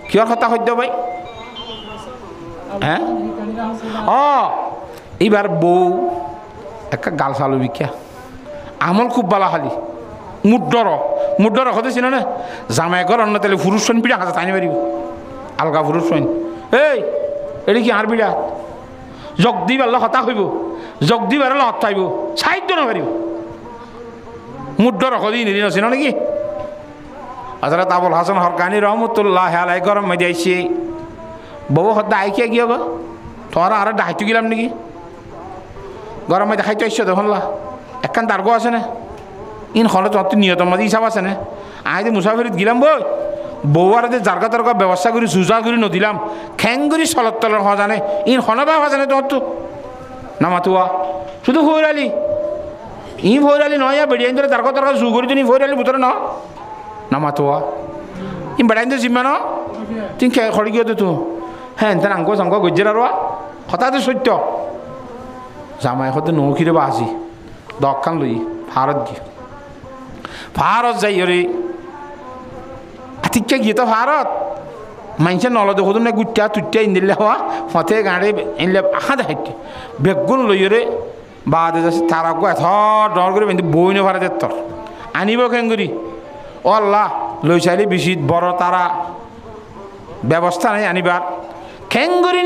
কিয়র কথা সত্য ভাই হ্যাঁ এইবার বউ একটা গাল চালু বিখ্যা আমল খুব বালা খালি মুড্ডর হতেছি না জামাই ঘর অন্য তাহলে পুরুষ সৈন পিঠা খাতে টানি পারিব আলগা পুরুষ সৈন এই এটা কি আর বিড়া জগ দি পারলে হতা হইব জগ দি পারলে হতা হইব সাহিত্য নপারিব মুড্ড রকদি নিদিন আছে নাকি হযরত আবুল হাসান খরকানি রহমতুল্লাহ আলাই গরম মধ্যে আইসি বউ হত্যা আইকিয়া গিয়ে গো তোমার আর ডাইতে গেলাম নাকি গরম মধ্যে খাইতে আসছো তখন একখান দার্গ আছে না ইন হলে তোমার তো নিয়তর মাঝে হিসাব আছে না আই মুসাফিরিত গেলাম বই বউ আর জারগা তরগা ব্যবস্থা করি জুজা করি নদিলাম খ্যাং করি চলত তলর হওয়া জানে ইন হনবা হওয়া জানে তোমার তো না মাতুয়া শুধু ফৈরালি ই ফৈরালি নয় বেড়িয়াইন ধরে জারগা তরগা জু করি তুমি ফৈরালি ভিতরে না মাতুয়া ই বেড়াইন তো জিম্মা ন তুই খড়ি গিয়ে তো হ্যাঁ তার আঙ্ক চাঙ্ক গজ্জের আর হঠাৎ সত্য জামাই হতে নৌকিরে বা আসি দখান লই ভারত যাই রে আতিকা গিয়ে তো ভারত মানুষের নলদে হতো না গুটিয়া তুটিয়া ইন্দিলে হওয়া হতে গাড়ি এনলে আহা দেখাইতে বেগুন লইরে বাদে যাচ্ছে তারা গো এত ডর করে কিন্তু বই নে ভাড়া তোর আনিব কেঙ্গুরি ও আল্লাহ লই চাইলে বেশি বড় তারা ব্যবস্থা নাই আনিবার খেঙ্গুরি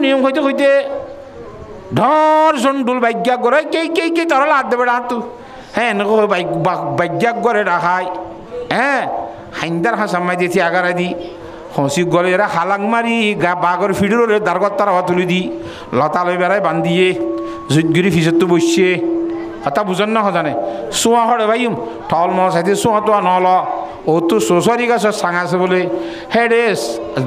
নিয়ম হইতে হইতে ঢর সন্ডুল বাইজ্ঞা করে কে তারা লাদ দেবে তু হ্যাঁ বাইজ্ঞা করে রাখায় হ্যাঁ হাইন্দার হাসামাই দিয়েছি আগারা দি হসি গলে এরা হালাং মারি বাঘর ফিডুর দারগত তারা তুলি দি লতা লই বেড়ায় বান্ধিয়ে জুতগিরি ফিসত তো বসছে কথা বুঝন না জানে চুয়া হরে ভাইম টল মল সাইতে চুয়া তোয়া নল ও তো সোসারি গাছ সাঙাছে বলে হেডেস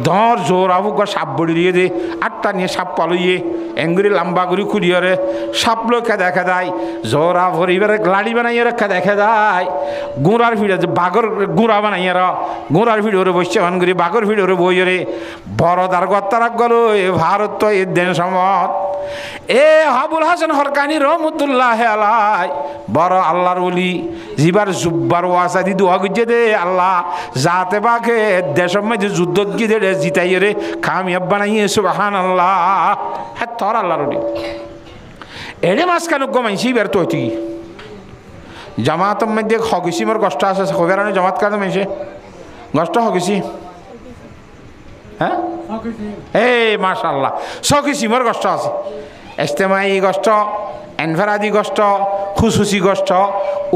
ধর জোর আবু গা সাপ বড়ি দিয়ে দে আটটা নিয়ে সাপ পালইয়ে এঙ্গুরি লম্বা গুড়ি খুলিয়ে সাপ লোক দেখা দেয় জোরা ভরি এবারে লাড়ি বানাইয়ে রেখা দেখা দেয় গুঁড়ার ভিড় বাঘর গুঁড়া বানাইয়ে গুঁড়ার ভিড় ওরে বসছে ভানগুড়ি বাঘর ভিড় ওরে বই রে বড় দার গত্তারাক গেল এ ভারত তো এর দেন সমত এ আবুল হাসান হরকানি রহমতুল্লাহ আলাই বড় আল্লাহর ওলি জিবার জুব্বার ওয়াসা দি দোয়া গুজে দে আল্লাহ যাতে বাকে দেশের মধ্যে যুদ্ধ গিয়ে দে জিতাই রে কামিয়াব বানাইয়ে সুবহানাল্লাহ হ্যাঁ তোর আল্লাহর ওলি এড়ে মাছ কেন গমাইছি বের তো হইতে জামাতের মধ্যে হগিছি মোর কষ্ট আছে খবরানো জামাত কাজ মাইছে কষ্ট হগিছি হ্যাঁ এই মাশাআল্লাহ সকিছি মোর কষ্ট আছে ইজতেমাই কষ্ট এনফারাদি কষ্ট খুশুসি কষ্ট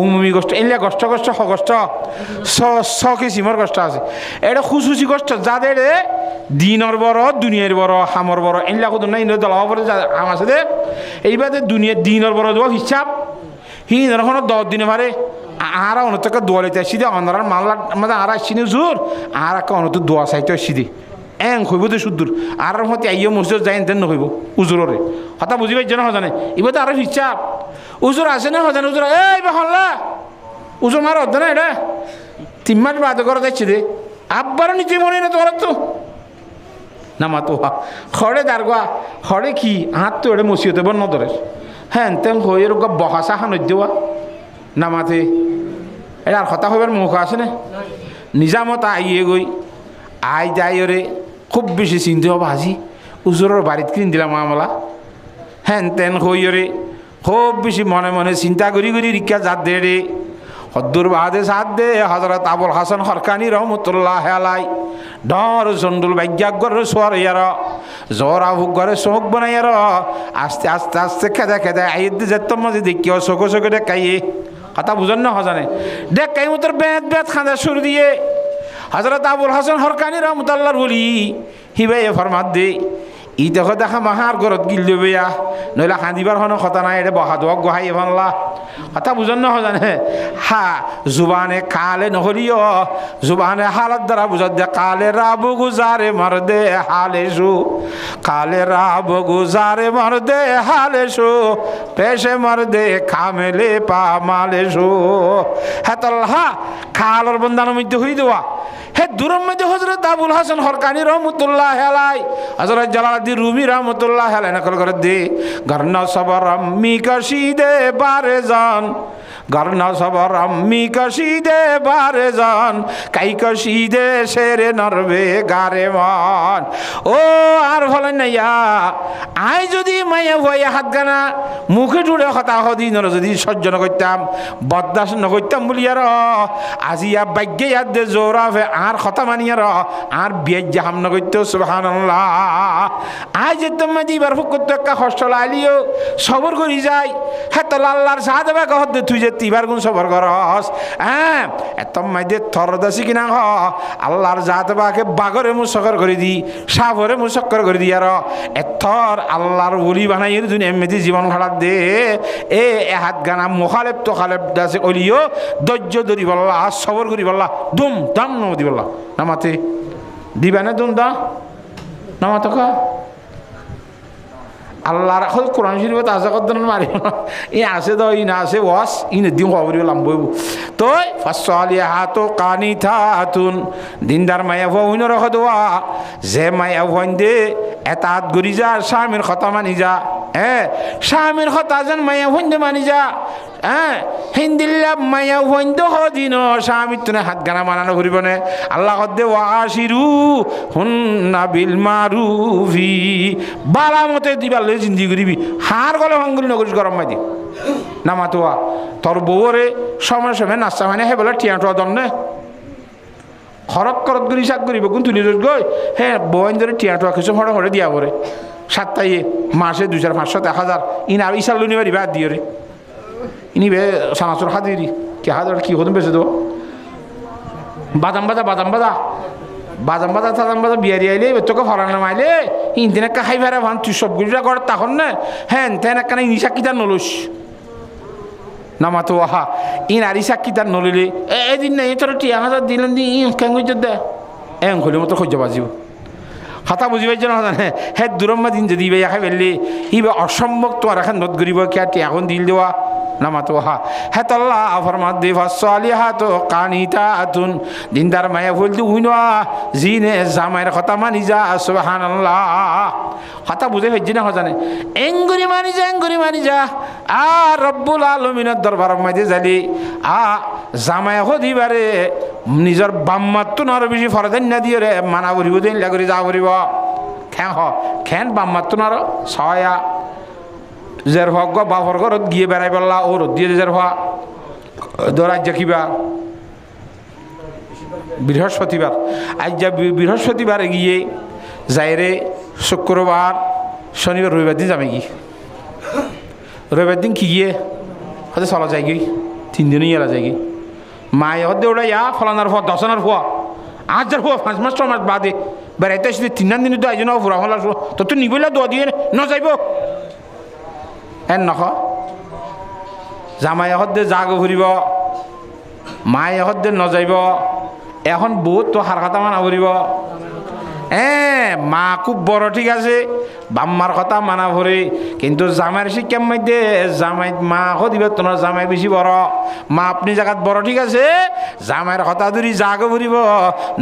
উমুমি কষ্ট এগুলা কষ্ট কষ্ট সকিছি মোর কষ্ট আছে এটা খুশুসি কষ্ট যাদের দিনের বড় দুনিয়ার বড় হামর বড় এগুলা কত নাই দল হাম আছে দে এইবারে দুনিয়ার দিনের বড় দেওয়া হিসাব হি এখন 10 দিনে পারে আর অনতকে দোয়া লইতে আসছি দে অন্ধার মামলা আমাদের আর আসছি না জোর আর একটা অনত দোয়া চাইতে আসছি দে এং হইব তো সুদূর আর মতে আইয় মসজিদ যাই তেন নহইব উজুররে কথা বুঝি পাইছে না হজানে এবার তো আরো হিসাব উজুর আছে না হজানে উজুর এই হল্লা উজুর মার হদ না এটা 3 মাস বাদ করে যাচ্ছি দে আব্বার নিচে মনে না তোর তো না মা তো খড়ে দারগা খড়ে কি হাত তো এটা মসিয়তে বন ধরে হ্যাঁ তেন হয়ে বহাসা খান দেওয়া না মাতে এটা আর কথা হইবার মুখ আছে না নিজামত আইয়ে গই আই যাই রে খুব বেশি চিন্তা হব আজি উজুরের বাড়িত কিন দিলাম আমলা হ্যান তেন হই রে খুব বেশি মনে মনে চিন্তা করি রিক্কা জাত দে রে হদ্দুর বাদে সাত দে হজরত আবুল হাসান হরকানি রহমতুল্লাহ আলাই ডর সন্ডুল ভাগ্যাগর সোয়ার ইয়ার জোরা ভুগরে শোক বানাইয়ার আস্তে আস্তে আস্তে খেদে আইদ যেত মাঝে দেখিও চোখে দেখাইয়ে কথা বুঝেন না হজানে দেখাই মতোর বেত খাঁদা সুর দিয়ে হজরত আবুল হাসান হরকানি রহমতুল্লাহর বলি হিবাই ফরমাত দে ই দেখো দেখা মাহার ঘরত গিল দেবেয়া নইলে কান্দিবার হন কথা নাই এটা বহা দোয়া গোহাই এভানলা কথা বুঝেন না জানে হা জুবানে কালে নহলিও জুবানে হালত দ্বারা বুঝত দে কালে রাব গুজারে মর দে হালেসু কালে রাব গুজারে মর দে হালেসু পেশে মর দে খামেলে পা মালেসু হ্যাঁ তল্লাহা খালর বন্দানো মধ্যে হই দেওয়া হে দূরের মধ্যে হজরত আবুল হাসান হরকানি রহমতুল্লাহ আলাই হজরত জালালউদ্দিন রুমি রহমতুল্লাহ আলাই নকল করে দে গরনা সবর আম্মি কশিদে বারে জান গরনা সবর আম্মি কশিদে বারে জান কাই কশিদে শেরে নরবে গারে মান ও আর হলে নাইয়া আই যদি মাইয়া ভয়ে হাত গানা মুখে জুড়ে হতা হদি নর যদি সহ্য নকরতাম বরদাস নকরতাম বলি আর আজিয়া ভাগ্যে ইয়াদ দে জোরাফে আর কথা মানিয়ার আর বিয়ে জাহাম নগত্য সুবহানাল্লাহ আজ তুমি দিবার ফুকত একটা হস্টল আলিও সবর করি যাই হ্যাঁ তো আল্লাহর সাথে কহ দে তুই যে তিবার গুণ সবর করস হ্যাঁ এত মাইদে থরদাসি কিনা হ আল্লাহর জাতে বাকে বাগরে মুসক্কর করে দি সাবরে মুসক্কর করে দি আর এথর আল্লাহর ওলি বানাই দুনিয়া এমনি জীবন খারাপ দে এ হাত গানা মুখালেব তো খালেব দাসে অলিও ধৈর্য ধরি বললা সবর করি বললা দুম দাম নমদি বললা নামাতে দিবা না দুম দা নামাতে কা আল্লাহ রাখল কোরআন শরীফত আছে কদ্দন মারি ই আছে তো ই না আছে ওয়াস ই দিম খবর লাম্বইব তো ফাসলিহাতু কানিতাতুন দিনদার মায়া ভইন রাখ দোয়া যে মায়া ভইন দে এতাত গরি যা স্বামীর কথা মানি যা হ্যাঁ স্বামীর কথা যেন মায়া ভইন দে মানি যা হ্যাঁ হিন্দিল্লা মায়া হইন্দ হদিন স্বামী তুনে হাত গানা মানানো ঘুরিব নে আল্লাহ কদ্দে ওয়াশিরু হুন্না বিল মারুফি বালা মতে দিবার লই জিন্দি করিবি হার গলে ভাঙ্গুলি নগরিস গরম মাই দি না মাতোয়া তোর বউরে সময় সময় নাস্তা মানে হে বলে টিয়াটো দন্নে খরক করত গরি শাক করিব কোন তুলি গই হ্যাঁ বউন ধরে টিয়াটো কিছু ফটো ফটো দিয়া পরে সাতটাই মাসে 2,500-1,000 ইন আর ইসাল লুনি বাড়ি বাদ দিয়ে রে ইনি বে সানাসুর হাদিরি কি হাজার কি হতুন বেঁচে দেবো বাদাম বাদা বিয়ারি আইলে তোকে ফরানো মাইলে ইনদিন একটা খাই ফেরা ভান তুই সবগুলিটা কর তখন না হ্যাঁ তেন একটা ইনি সাক্ষী তার নলুস নামাতো আহা ইন আরি সাক্ষী তার নলিলে এদিন নাই তোর 1,000 দিলেন দি কেন দে এম খুলি মতো সহ্য বাজিব কথা বুঝি পাইছ না হে দূরম্মা দিন যদি ইবে খাই ফেললি ইবে অসম্ভব তোমার এখন নত গরিব কে এখন দিল দেওয়া নামাতো হা হে তল্লা ফরমাত দে ফাসসালিহাতু কানিতাতুন দিনদার মায়া বলতে উইনা জিনে জামাইর কথা মানি যা সুবহানাল্লাহ কথা বুঝে হইছে না জানে এঙ্গুরি মানি যা আর রব্বুল আলামিনের দরবার মাঝে জালি জামাই হদিবারে নিজের বাম্মাত নর বেশি ফরদান না দিয়ে রে মানা করিব দেন লাগরি যা করিব খেন বাম্মাত নর ছয়া জের হক বাপর ঘরত গিয়ে বেড়াই পেলা ও রোদ দিয়ে জের হওয়া দরাজ্য কিবা বৃহস্পতিবার আজ যা বৃহস্পতিবারে গিয়ে যাইরে শুক্রবার শনিবার রবিবার দিন যাবে কি রবিবার দিন কি গিয়ে হয়তো চলা যায় কি 3 দিনই এলা যায় কি মায়ে হতে ওটা ইয়া ফলানার ফোয়া দশনার ফোয়া 8,000 ফোয়া 5 মাস 6 মাস বাদে বেড়াইতে আসলে 3 দিন তো আইজন ফুরা ফলা তো তুই নিবলা দোয়া দিয়ে ন যাইব এন নখ জামাই হদ্দে জাগ ফুরিব মায়ে হদ্দে নযাইব এখন বহুত তো হার কথা মানা ফুরিব মা খুব বড় ঠিক আছে বাম্মার কথা মানা ভরে কিন্তু জামাইয়ের শিক্ষার মধ্যে জামাই মা হদিবে তোমার জামাই বেশি বড় মা আপনি জায়গাত বড় ঠিক আছে জামাইয়ের কথা ধরি জাগ ফুরিব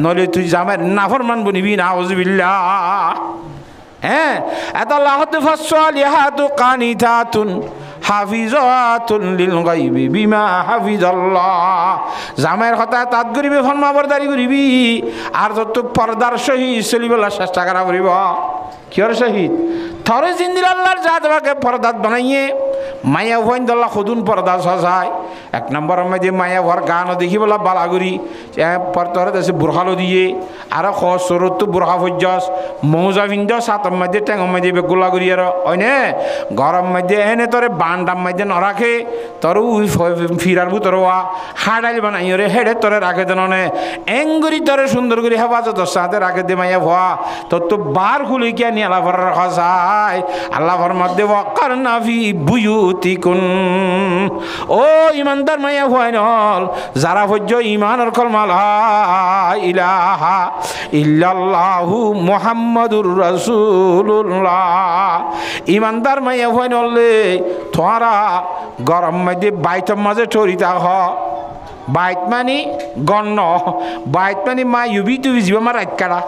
নলে তুই জামাইয়ের নাফরমান বনিবি না আউযুবিল্লাহ হ্যাঁ এত আল্লাহতে ফাসসালিহাতু কানিতাতুন হাফিজাতুন লিল গায়বি বিমা হাফিজাল্লাহ জামাইয়ের কথা তাত করিবি ফরমাবরদারি করিবি আর যত পর্দার সহিত চলিবলৈ চেষ্টা করা করিব কিয়র সহিত থরে জিন্দির আল্লাহর জাত বাকে পর্দাত বানাইয়ে মায়া ভইন দল্লা খুদুন পর্দা সাজায় 1 নম্বর মধ্যে মায়া ভর গান দেখি বলা বালাগুড়ি পরতরে দেশে বুরখালো দিয়ে আর খসরত বুরখা ফজ্জাস মৌজা ভিন্দ 7 মধ্যে ট্যাং মধ্যে বেগুলা করি আর অনে গরম মধ্যে এনে তোরে বান্ডাম মধ্যে ন রাখে তোর ফিরার ভিতরওয়া হাড়াইল বানাই রে হেডে তোরে রাখে দেননে এঙ্গুরি তোরে সুন্দর করে হেফাজত সাথে রাখে দে মায়া ভয়া তোর তো বার খুলি কে নিয়ে আল্লাহ ভর রাখা যায় আল্লাহ ভর মধ্যে ওয়াকারনা ফি বুয়ুতিকুন ও ইমানদার মায়া ভয় নল যারা ভজ্য ইমানের কলমা লা ইলাহা ইল্লাল্লাহু মুহাম্মাদুর রাসূলুল্লাহ ইমানদার মায়া ভয় নলে তোরা গরম মধ্যে বাইতের মাঝে চরিতা হ বাইত মানে গণ্য বাইত মানে মা ইউবি তুবি জীব আমার রাত কাটা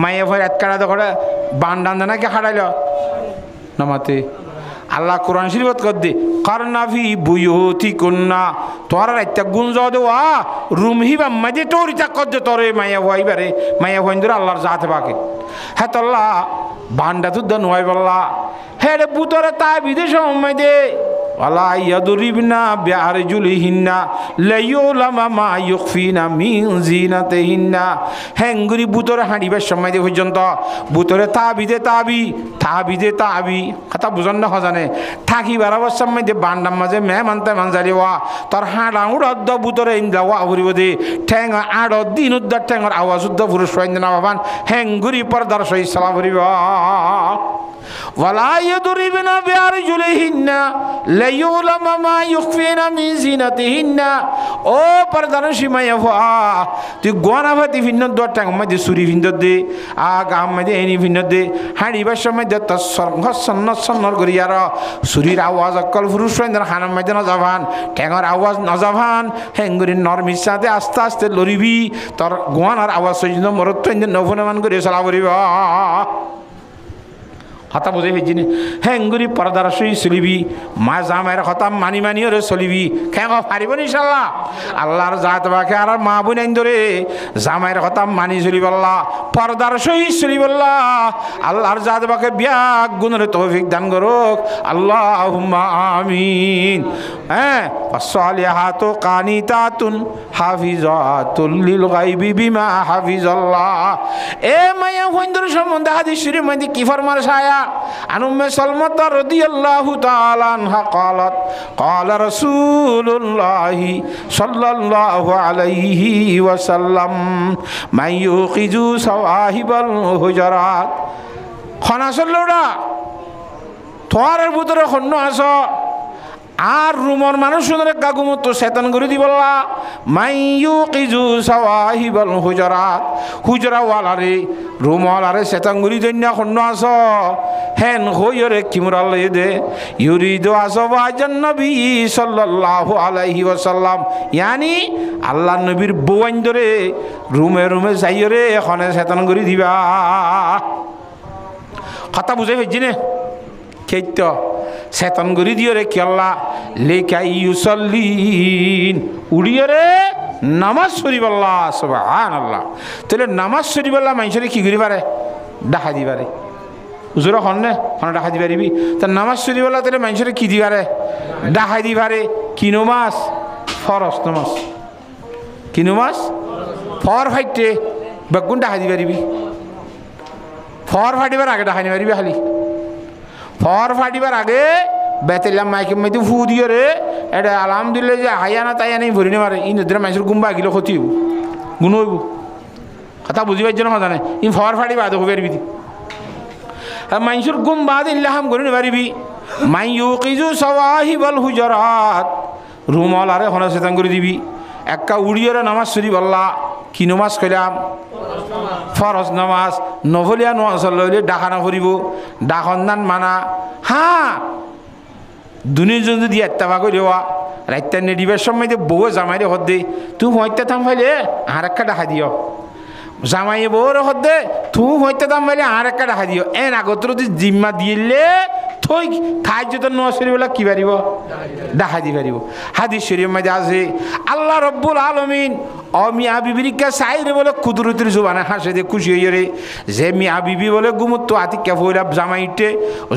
মায়ে ভয় রাত কাটা দেখো বান্ডান নাকি হারাইল নামাতে আল্লাহ কোরআন শরীফত কর দে কারনা ফি বুয়ুতিকুন্না তোরা রাইতা গুঞ্জ দেওয়া রুম হিবা মাঝে তোরিতা কর দে তোরে মায়া ভয় বারে মায়া ভয় ধরে আল্লাহর জাতে বাকে হ্যাঁ তল্লা বান্ডা তুদ্দা নয় বললা হ্যাঁ রে বুতরে তা বিদেশ দে ওয়ালা ইয়াদরিবনা বিআরজুলিহিন্না লাইউলামা মা ইউখফিনা মিন জিনাতিহিন্না হেঙ্গুরি বুতরে হাঁড়িবার সময় দিয়ে পর্যন্ত বুতরে তাবিদে কথা বুঝন না জানে থাকি বারাবার সময় দিয়ে বান্ডার মাঝে মেহমানতে মানজারি ওয়া তোর হাঁড়া উড়দ্দ বুতরে ইন্দা ওয়া ঘুরিব দে ঠ্যাং আড় দিন উদ্দার ঠ্যাঙর আওয়াজ উদ্দ পুরুষ না বাবান হেঙ্গুরি পর্দার সহি সালা ভরিব ওয়ালা ইয়াদরিবনা বিআরজুলিহিন্না লাইউলামা মা ইউখফিনা মিন জিনাতিহিন্না ও পর্দার সীমায় ভা তুই গোনা ভাতি ভিন্ন দটাং মধ্যে সুরি ভিন্ন দে আগাম মধ্যে এনি ভিন্ন দে হাড়িবার সময় দে সন্নর করি আর সুরির আওয়াজ অকল পুরুষ হানার মধ্যে না যাবান ঠ্যাঙর আওয়াজ না যাবান হেঙ্গুরি নরমির সাথে আস্তে আস্তে লড়িবি তোর গোয়ানার আওয়াজ সৈন্য মরত নভনমান করে চলা করিব কথা বুঝে ফেলছি না হেঙ্গুরি পর্দার সই চলিবি মা জামাইয়ের কথা মানি মানি ওরে চলিবি খেঁ পারিব ইনশাল্লাহ আল্লাহর জাত বাকে আর মা বোন আইন ধরে জামাইয়ের কথা মানি চলিবল্লা পর্দার সই চলিবল্লা আল্লাহর জাত বাকে ব্যাগ গুণের তৌফিক দান করুক আল্লাহুম্মা আমিন। হ্যাঁ সালিহাতু কানিতাতুন হাফিজাতুল লিল গায়বি বিমা হাফিজাল্লাহ। এ মায়া হইন্দর সম্বন্ধে হাদিস শরীফ মধ্যে কি ফরমান ছায়া عن أم سلمة رضي الله تعالى عنها قالت قال رسول الله صلى الله عليه وسلم من يوقظ صواحب الحجرات خنا সল্লোরা তোয়ারের ভিতরে খন্ন আস আর রুমর মানুষ শুনরে গাগুমত শয়তান করে দিবল্লা মাইয়ু কিজু সাওয়াহিবাল হুজরাত হুজরা ওয়ালারে রুমওয়ালারে শয়তান করে দন্যা খন্ন আস হেন হইরে কিমরাল দে ইউরিদু আসওয়াজান নবী সাল্লাল্লাহু আলাইহি ওয়াসাল্লাম ইয়ানি আল্লাহ নবীর বউন ধরে রুমে রুমে যাইরে এখানে শয়তান করে দিবা। কথা বুঝে ফেলছি না কেত শয়তান গরি দিও রে কি আল্লাহ লেকাই ইউসাল্লিন উড়িয়ে রে নামাজ শরীফাল্লাহ সুবহানাল্লাহ। তাহলে নামাজ শরীফাল্লাহ মানুষের কি করি পারে ডাকা দি পারে হুজুর হন্নে হন ডাকা দি পারিবি তা নামাজ শরীফাল্লাহ তাহলে মানুষের কি দি পারে ডাকা দি পারে কি নমাজ ফরজ নমাজ কি নমাজ ফর ফাইটে বেগুন ডাকা দি পারিবি ফর ফাটিবার আগে ডাকা নি পারিবি খালি ফর ফাটিবার আগে বেতেলাম মাইকে মাইতে ফু দিও রে এটা আলহামদুলিল্লাহ যে হাইয়ানা তাইয়া নেই ভরি নেমারে ই নদীর মানুষের গুম্বা গিলো ক্ষতি হইব গুণ হইব কথা বুঝিবার জন্য কথা নাই ই ফর ফাটি বাদ হয়ে পারবি মানুষের গুম বাদ ইল্লাহাম করে নেবারিবি মাই ইউকিজু সাওয়াহিবাল হুজরাত রুমাল আরে হনা সেতান করে দিবি একা উড়িয়ে নামাজ শরীফ আল্লাহ কি নমাজ কইলাম ফরজ নামাজ নভলিয়া নামাজ লইলে ডাকানা করিব ডাকন নান মানা হ্যাঁ দুনিয়া যদি এত্তাবা করে দেওয়া রাইতা নেডিবার সময় বউ জামাইরে হদ দে তুই হইতে থাম ফাইলে আর একটা ডাকা দিও জামাইয়ে বউর হদ দে তুই হইতে থাম ফাইলে আর একটা ডাকা দিও এন আগত জিম্মা দিলে থই থাই যদি নামাজ শরীফ কি পারিব ডাকা দি পারিব। হাদিস শরীফের মধ্যে আছে আল্লাহ রব্বুল আলামিন মিয়া বিবিরিকা সাইরে বলে কুদরতির জুবানে হাসে দিয়ে খুশি হইয়ে রে যে মিয়া বিবি বলে গুমুত্ত আতিকা ফইরা জামাইটে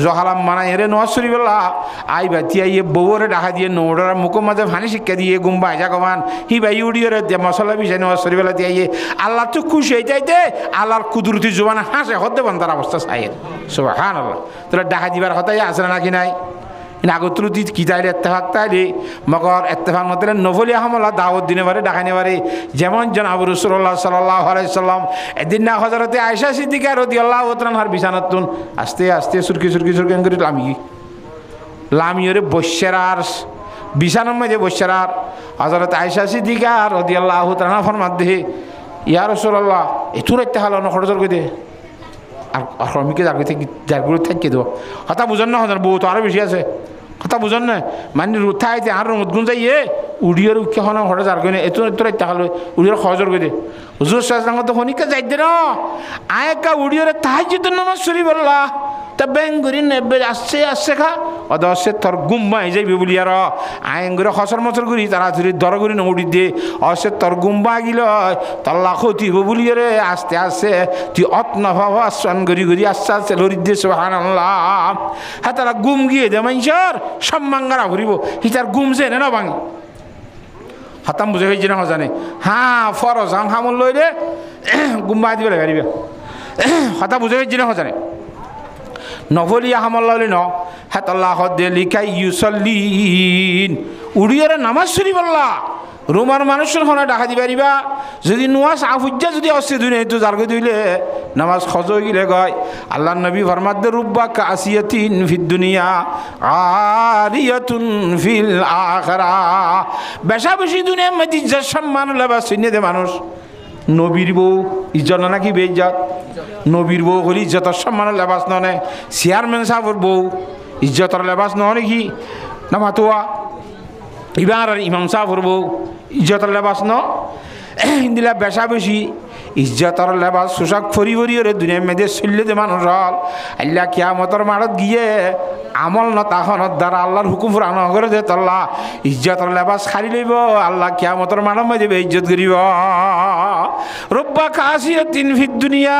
জহালাম মানাই রে নামাজ শরীফ আই বাতি আইয়ে বউরে ডাকা দিয়ে নৌড়ার মুখ মাঝে ভানি শিক্ষা দিয়ে গুম বাইজা কমান হি বাই উড়িয়ে রে মশলা বিষয় নামাজ শরীফ দিয়ে আইয়ে আল্লাহ তো খুশি হয়ে যাইতে আল্লাহর কুদরতির জুবানে হাসে হতে বান্দার অবস্থা সাইয়ের সুবহানাল্লাহ। তাহলে ডাকা দিবার কথাই আছে নাকি নাই আগতুল দিত কি তাইলে এত্তেফাক তাইলে মগর এত্তেফাক নতলে নভলিয়া হামলা দাওয়াত দিনে পারে ডাকাইনে পারে যেমন জনাব রাসূলুল্লাহ সাল্লাল্লাহু আলাইহি সাল্লাম এদিন না হযরতে আয়েশা সিদ্দিকা রাদিয়াল্লাহু তাআলার বিছানাতুন আস্তে আস্তে সুরকি করে লামিয়রে বসরার বিছানার মধ্যে বসরার হযরত আয়েশা সিদ্দিকা রাদিয়াল্লাহু তাআলা ফরমাত দে ইয়া রাসূলুল্লাহ এতুর ইত্তেহাল ন খরজর কই দে আর শ্রমিকে জারগুলো থাকি দেবো কথা বুঝেন না হজার বউ তো আরও বেশি আছে কথা বুঝেন না মানে রুথা আইতে আর রমদগুন যাইয়ে উড়িয়ে উঠে হন হঠাৎ জার করে এত তোর টাকা উড়িয়ে খরচর করে দে হুজুর সাহসাঙ্গ তো হনিকা যাই দে না আয়কা উড়িয়ে তাই যদি নামাজ শরীফ বললা তা ব্যাঙ্গুরি নেবে আসছে আসছে খা অদ আসছে তোর গুম্বা হয়ে যাইবে বলি আর আয়ঙ্গুরে হসর মচর করি তাড়াতাড়ি দর করি না উড়ি দিয়ে আসছে তোর গুম্বা গিল তল্লা ক্ষতিব বলি রে আস্তে আস্তে তুই অত্ন ভাব আশ্বান করি করি আস্তে আস্তে লরি দিয়ে সুবহানাল্লাহ হ্যাঁ তারা গুম গিয়ে দে মানুষের সম্মাঙ্গারা ঘুরিব হি তার গুম যে না ভাঙি হাতাম বুঝে হয়েছে না জানে হ্যাঁ ফরজ হামল লই রে গুম্বা দিবে গাড়িবে হতা বুঝে হয়েছে না জানে নভলিয়া হামল্লা ন হেতল্লাহ দে লিখাই ইউসল্লিন উড়িয়ে নামাজ শরীফ আল্লাহ রোমার মানুষের হনে ডাকা দি পারিবা যদি নোয়াজ আফুজ্জা যদি অস্তে দুনিয়া তো জারগে দিলে নামাজ খজ গিলে গয় আল্লাহ নবী ফরমাত দে রুব্বা কাসিয়াতিন ফিদ দুনিয়া আরিয়াতুন ফিল আখিরা বেশা বেশি দুনিয়ার মধ্যে ইজ্জত সম্মান লেবাস চিনে দে মানুষ নবীর বউ ইজ্জত না নাকি বেইজ্জত নবীর বউ হলি ইজ্জতর সম্মানের লেবাস নয় চেয়ারম্যান সাহেবের বউ ইজ্জতর লেবাস নয় নাকি না মাতুয়া এবার ইমাম সাহেবের বউ ইজ্জতর লেবাস ন হিন্দিলা বেশা বেশি ইজ্জতর লেবাস পোশাক ফরি ফরি ওরে দুনিয়ার মেয়েদের চললে যে মানুষ হল আল্লাহ কিয়ামতর মাঠত গিয়ে আমল নতাখনত দ্বারা আল্লাহর হুকুম ফুরানো করে দে তল্লা ইজ্জতর লেবাস খারি লইব আল্লাহ কিয়ামতর মানব মাঝে ইজ্জত করিব রব্বা কাসিয়াতিন ফিদ দুনিয়া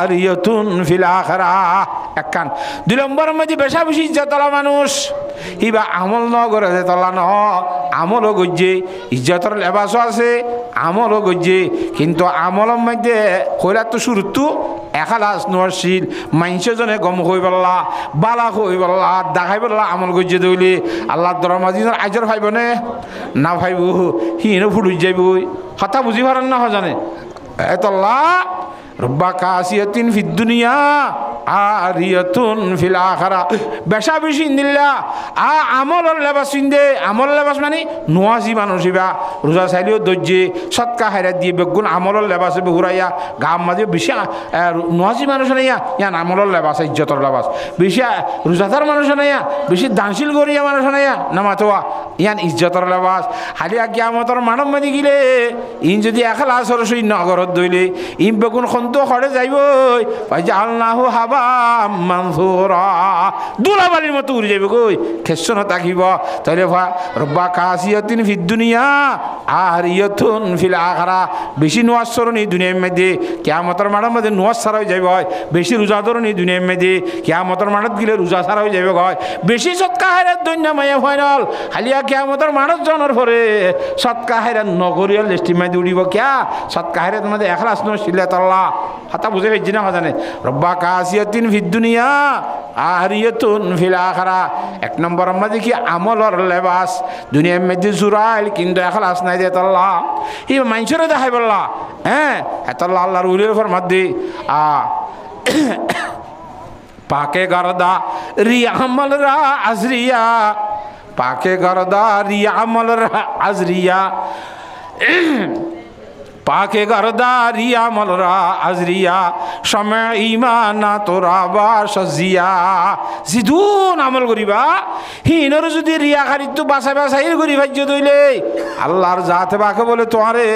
আরিয়াতুন ফিল আখিরাহ এক কান দুই নম্বর মাঝে বেশা বেশি ইজ্জতলা মানুষ ইবা আমল ন করে দে তল্লা ন আমলও গজ্জে ইজ্জতর লেবাসও আছে আমলও গজ্জে কিন্তু আমলের মধ্যে কইলা তো শুরুতো এখালাস নরশীল মাইনসজনে গম হই বললা বালা হই বললা দেখাই বললা আমল গজ্জে দইলে আল্লাহ দরমাজির আজর ভাইব নে না ভাইব হিনো ফুটুই যাইব কথা বুঝি পারেন না জানে এতল্লা রব্বা কাসিয়াতিন ফিদ দুনিয়া আরিয়াতুন ফিল আখিরা বেশা বেশি দিল্লা আমলের লেবাস ইন্দে আমল লেবাস মানে নোয়াজি মানুষ ইবা রোজা চাইলেও দর্জে সৎকা হাইরা দিয়ে বেগুন আমলের লেবাসে বেহুরাইয়া গাম মাঝে বেশি নোয়াজি মানুষ নাইয়া ইয়ান আমলের লেবাস ইজ্জতর লেবাস বেশি রোজাদার মানুষ নাইয়া বেশি দানশীল গরিয়া মানুষ নাইয়া নামাতোয়া ইয়ান ইজ্জতর লেবাস হালিয়া কিয়ামতর মানব মাদি গিলে ইন যদি এখলাসর সই নগরত দইলে ইন বেগুন তো হরে যাইব জালনাহু হাবা মানসুরা দুলাবালির মতো উড়ে যাইব কই খেসন তাকিব তাইলে রব্বা কাসিয়াতিন ফিদ দুনিয়া আরিয়াতুন ফিল আখিরা বেশি নোয়াজ সরনি দুনিয়ার মধ্যে কিয়ামতের মাঠের মধ্যে নোয়াজ ছাড়া হয়ে যাইব হয় বেশি রোজা ধরনি দুনিয়ার মধ্যে কিয়ামতের মাঠত গেলে রোজা ছাড়া হয়ে যাইব হয় বেশি সৎকা হাইরাত দৈন্য মায়া ফাইনাল হালিয়া কিয়ামতের মাঠত জনের পরে সৎকা হাইরাত নগরীয় লিস্টি মধ্যে উড়িব কিয়া সৎকা হাইরাত মধ্যে এখলাস নছিলা তাল্লা হাতা বুঝে ফেলছি না জানে রব্বা কাসিয়াতিন ফিদ দুনিয়া আরিয়াতুন ফিল আখিরা এক নম্বর মধ্যে কি আমলর লেবাস দুনিয়ার মধ্যে জুরাইল কিন্তু এখলাস নাই দে তাল্লা এই মানুষের দেখাই বললা হ্যাঁ এতল্লা আল্লাহর উলির ফরমাত দি পাকে গরদা রিয়া আমল রা আজরিয়া পাকে গরদা রিয়া আমল রা আজরিয়া পাকে গরদা রিয়া মলরা আজরিয়া সময় ইমানা তোরা বা সজিয়া জিদুন আমল করিবা হিনর যদি রিয়া খারিত বাসা বাসাই করি ভাজ্য দইলে আল্লাহর জাতে বাকে বলে তোমারে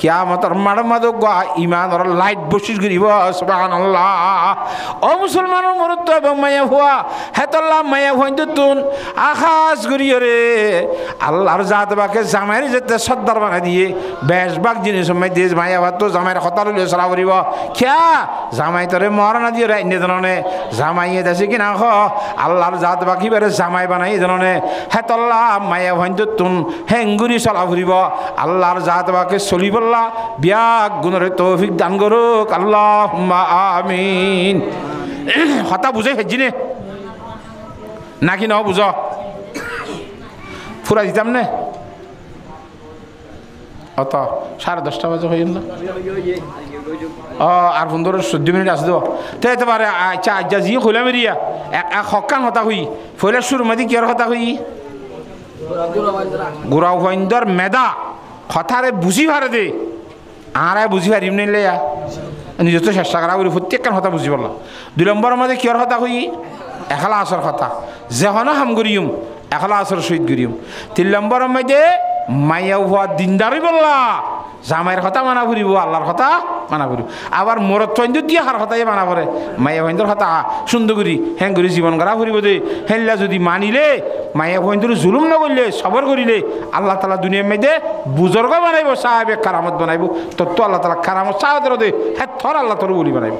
কিয়ামতের মাড় মাদক ইমানর লাইট বসিস করিব সুবহানাল্লাহ ও মুসলমানের মরত এবং মায়া হওয়া হেতল্লাহ মায়া হইতে তুন আকাশ করিও রে আল্লাহর জাতে বাকে জামাইর যেতে সর্দার বানাই দিয়ে বেশবাগ জিনিস দেশ মায়া ভাত জামাইয়ের হতার সরা করিব খেয়া জামাই তোরে মরনা দিয়ে রাইনে জাননে জামাইয়ে দেশে কিনা হ আল্লাহর জাত বাকি বেড়ে জামাই বানাই জাননে হেতল্লা মায়া ভাইন্ত তুন হেঙ্গুরি চলা ফুরিব আল্লাহর জাত বাকে চলি বললা বিয়াক গুণরে তৌফিক দান করুক আল্লাহুম্মা আমিন হতা বুঝে হেজিনে নাকি ন বুঝ ফুরা দিতাম নে অত 10:30 বাজে হয়ে না আর 15-14 মিনিট আছে দেব তাই তো পারে আচ্ছা আজ জি খোলা মেরিয়া এক হকান হতা হই ফলে শুরু মাদি কি আর হতা হই গুরাও হইন্দর মেদা কথারে বুঝি ভারে দে আর বুঝি পারিম নিলে নিজে তো চেষ্টা করা করি প্রত্যেকখান হতা বুঝি পারলাম 2 নম্বর মাঝে কি আর হতা হই এখালা আসর কথা যেহনা হাম করিম এখালা আসর শহীদ করিম 3 নম্বর মধ্যে মাইয়া হওয়া দিনদারি বললা জামাইয়ের কথা মানা ফুরিব আল্লাহর কথা মানা ফুরিব আবার মরত চন্দ্র দিয়ে হার কথাই মানা পড়ে মাইয়া ভয়ন্তর কথা সুন্দর করি হ্যাঁ করি জীবন করা ফুরিব দে হেল্লা যদি মানিলে মাইয়া ভয়ন্তর জুলুম না করলে সবর করিলে আল্লাহ তালা দুনিয়ার মধ্যে বুজর্গ বানাইব সাহেব কারামত বানাইব তোর তো আল্লাহ তালা কারামত সাহেবের দে হ্যাঁ থর আল্লাহ তোর বলি বানাইব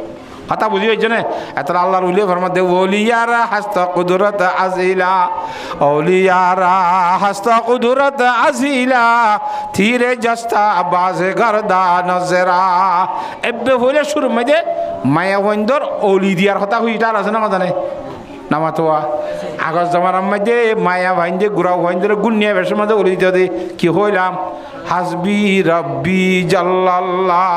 কথা বুঝি হয়েছে না এত আল্লাহর উলিয়া ফরমাত দে ওলিয়ারা হাস্তা কুদরত আজিলা ওলিয়ারা হাস্তা কুদরত আজিলা থিরে জস্তা বাজে গরদা নজরা এবে হইলে শুরু মধ্যে মায়া বন্দর ওলি দিয়ার কথা হইটার আছে না কথা নেই নামাতোয়া আগজ জমানার মধ্যে মায়া ভাইন্দে গুড়াও ভাইন্দে গুনিয়া বেশের মধ্যে ওলি দিতে কি হইলাম হাসবি রব্বি জাল্লাল্লাহ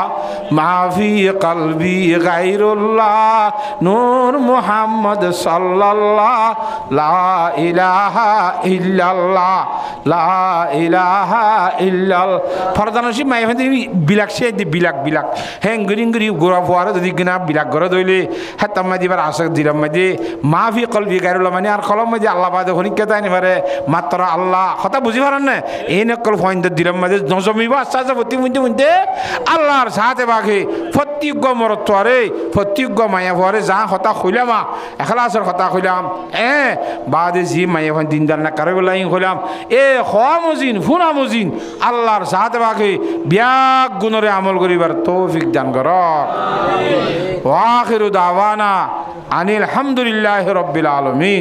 মাফি কলবি গায়রুল্লাহ নূর মুহাম্মদ সাল্লাল্লাহ লা ইলাহা ইল্লাল্লাহ লা ইলাহা ইল্লাল ফরদানসি মাই ভাই বিলাক সে বিলাক বিলাক হ্যাং গরিং গরি গোরা ফোয়ারে যদি কিনা বিলাক করে দইলে হেতাম মাদি বার আশা দিলাম মাদি মাফি মাফি কলবি গাইরুল্লাহ মানে আর কলম মাঝে আল্লাহ বাদে হনিকে তাই পারে মাত্র আল্লাহ কথা বুঝি পারেন না এই নকল পয়েন্ট দিলাম মাঝে নজমিব আস্তে আস্তে ভর্তি বুঝতে বুঝতে আল্লাহর সাথে বাঘে প্রত্যেক মরত আরে প্রত্যেক মায়া ভরে যা হতা খুলাম এখলাসের হতা খুলাম বাদে জি মায়া ভান দিনদার না কারে বলাই খুলাম হওয়া মজিন ফুনা মজিন আল্লাহর সাথে বাঘে ব্যাগ গুণরে আমল করিবার তৌফিক দান কর ওয়া আখিরু দাওয়ানা আনিল হামদুলিল্লাহি রাব্বিল আলামিন।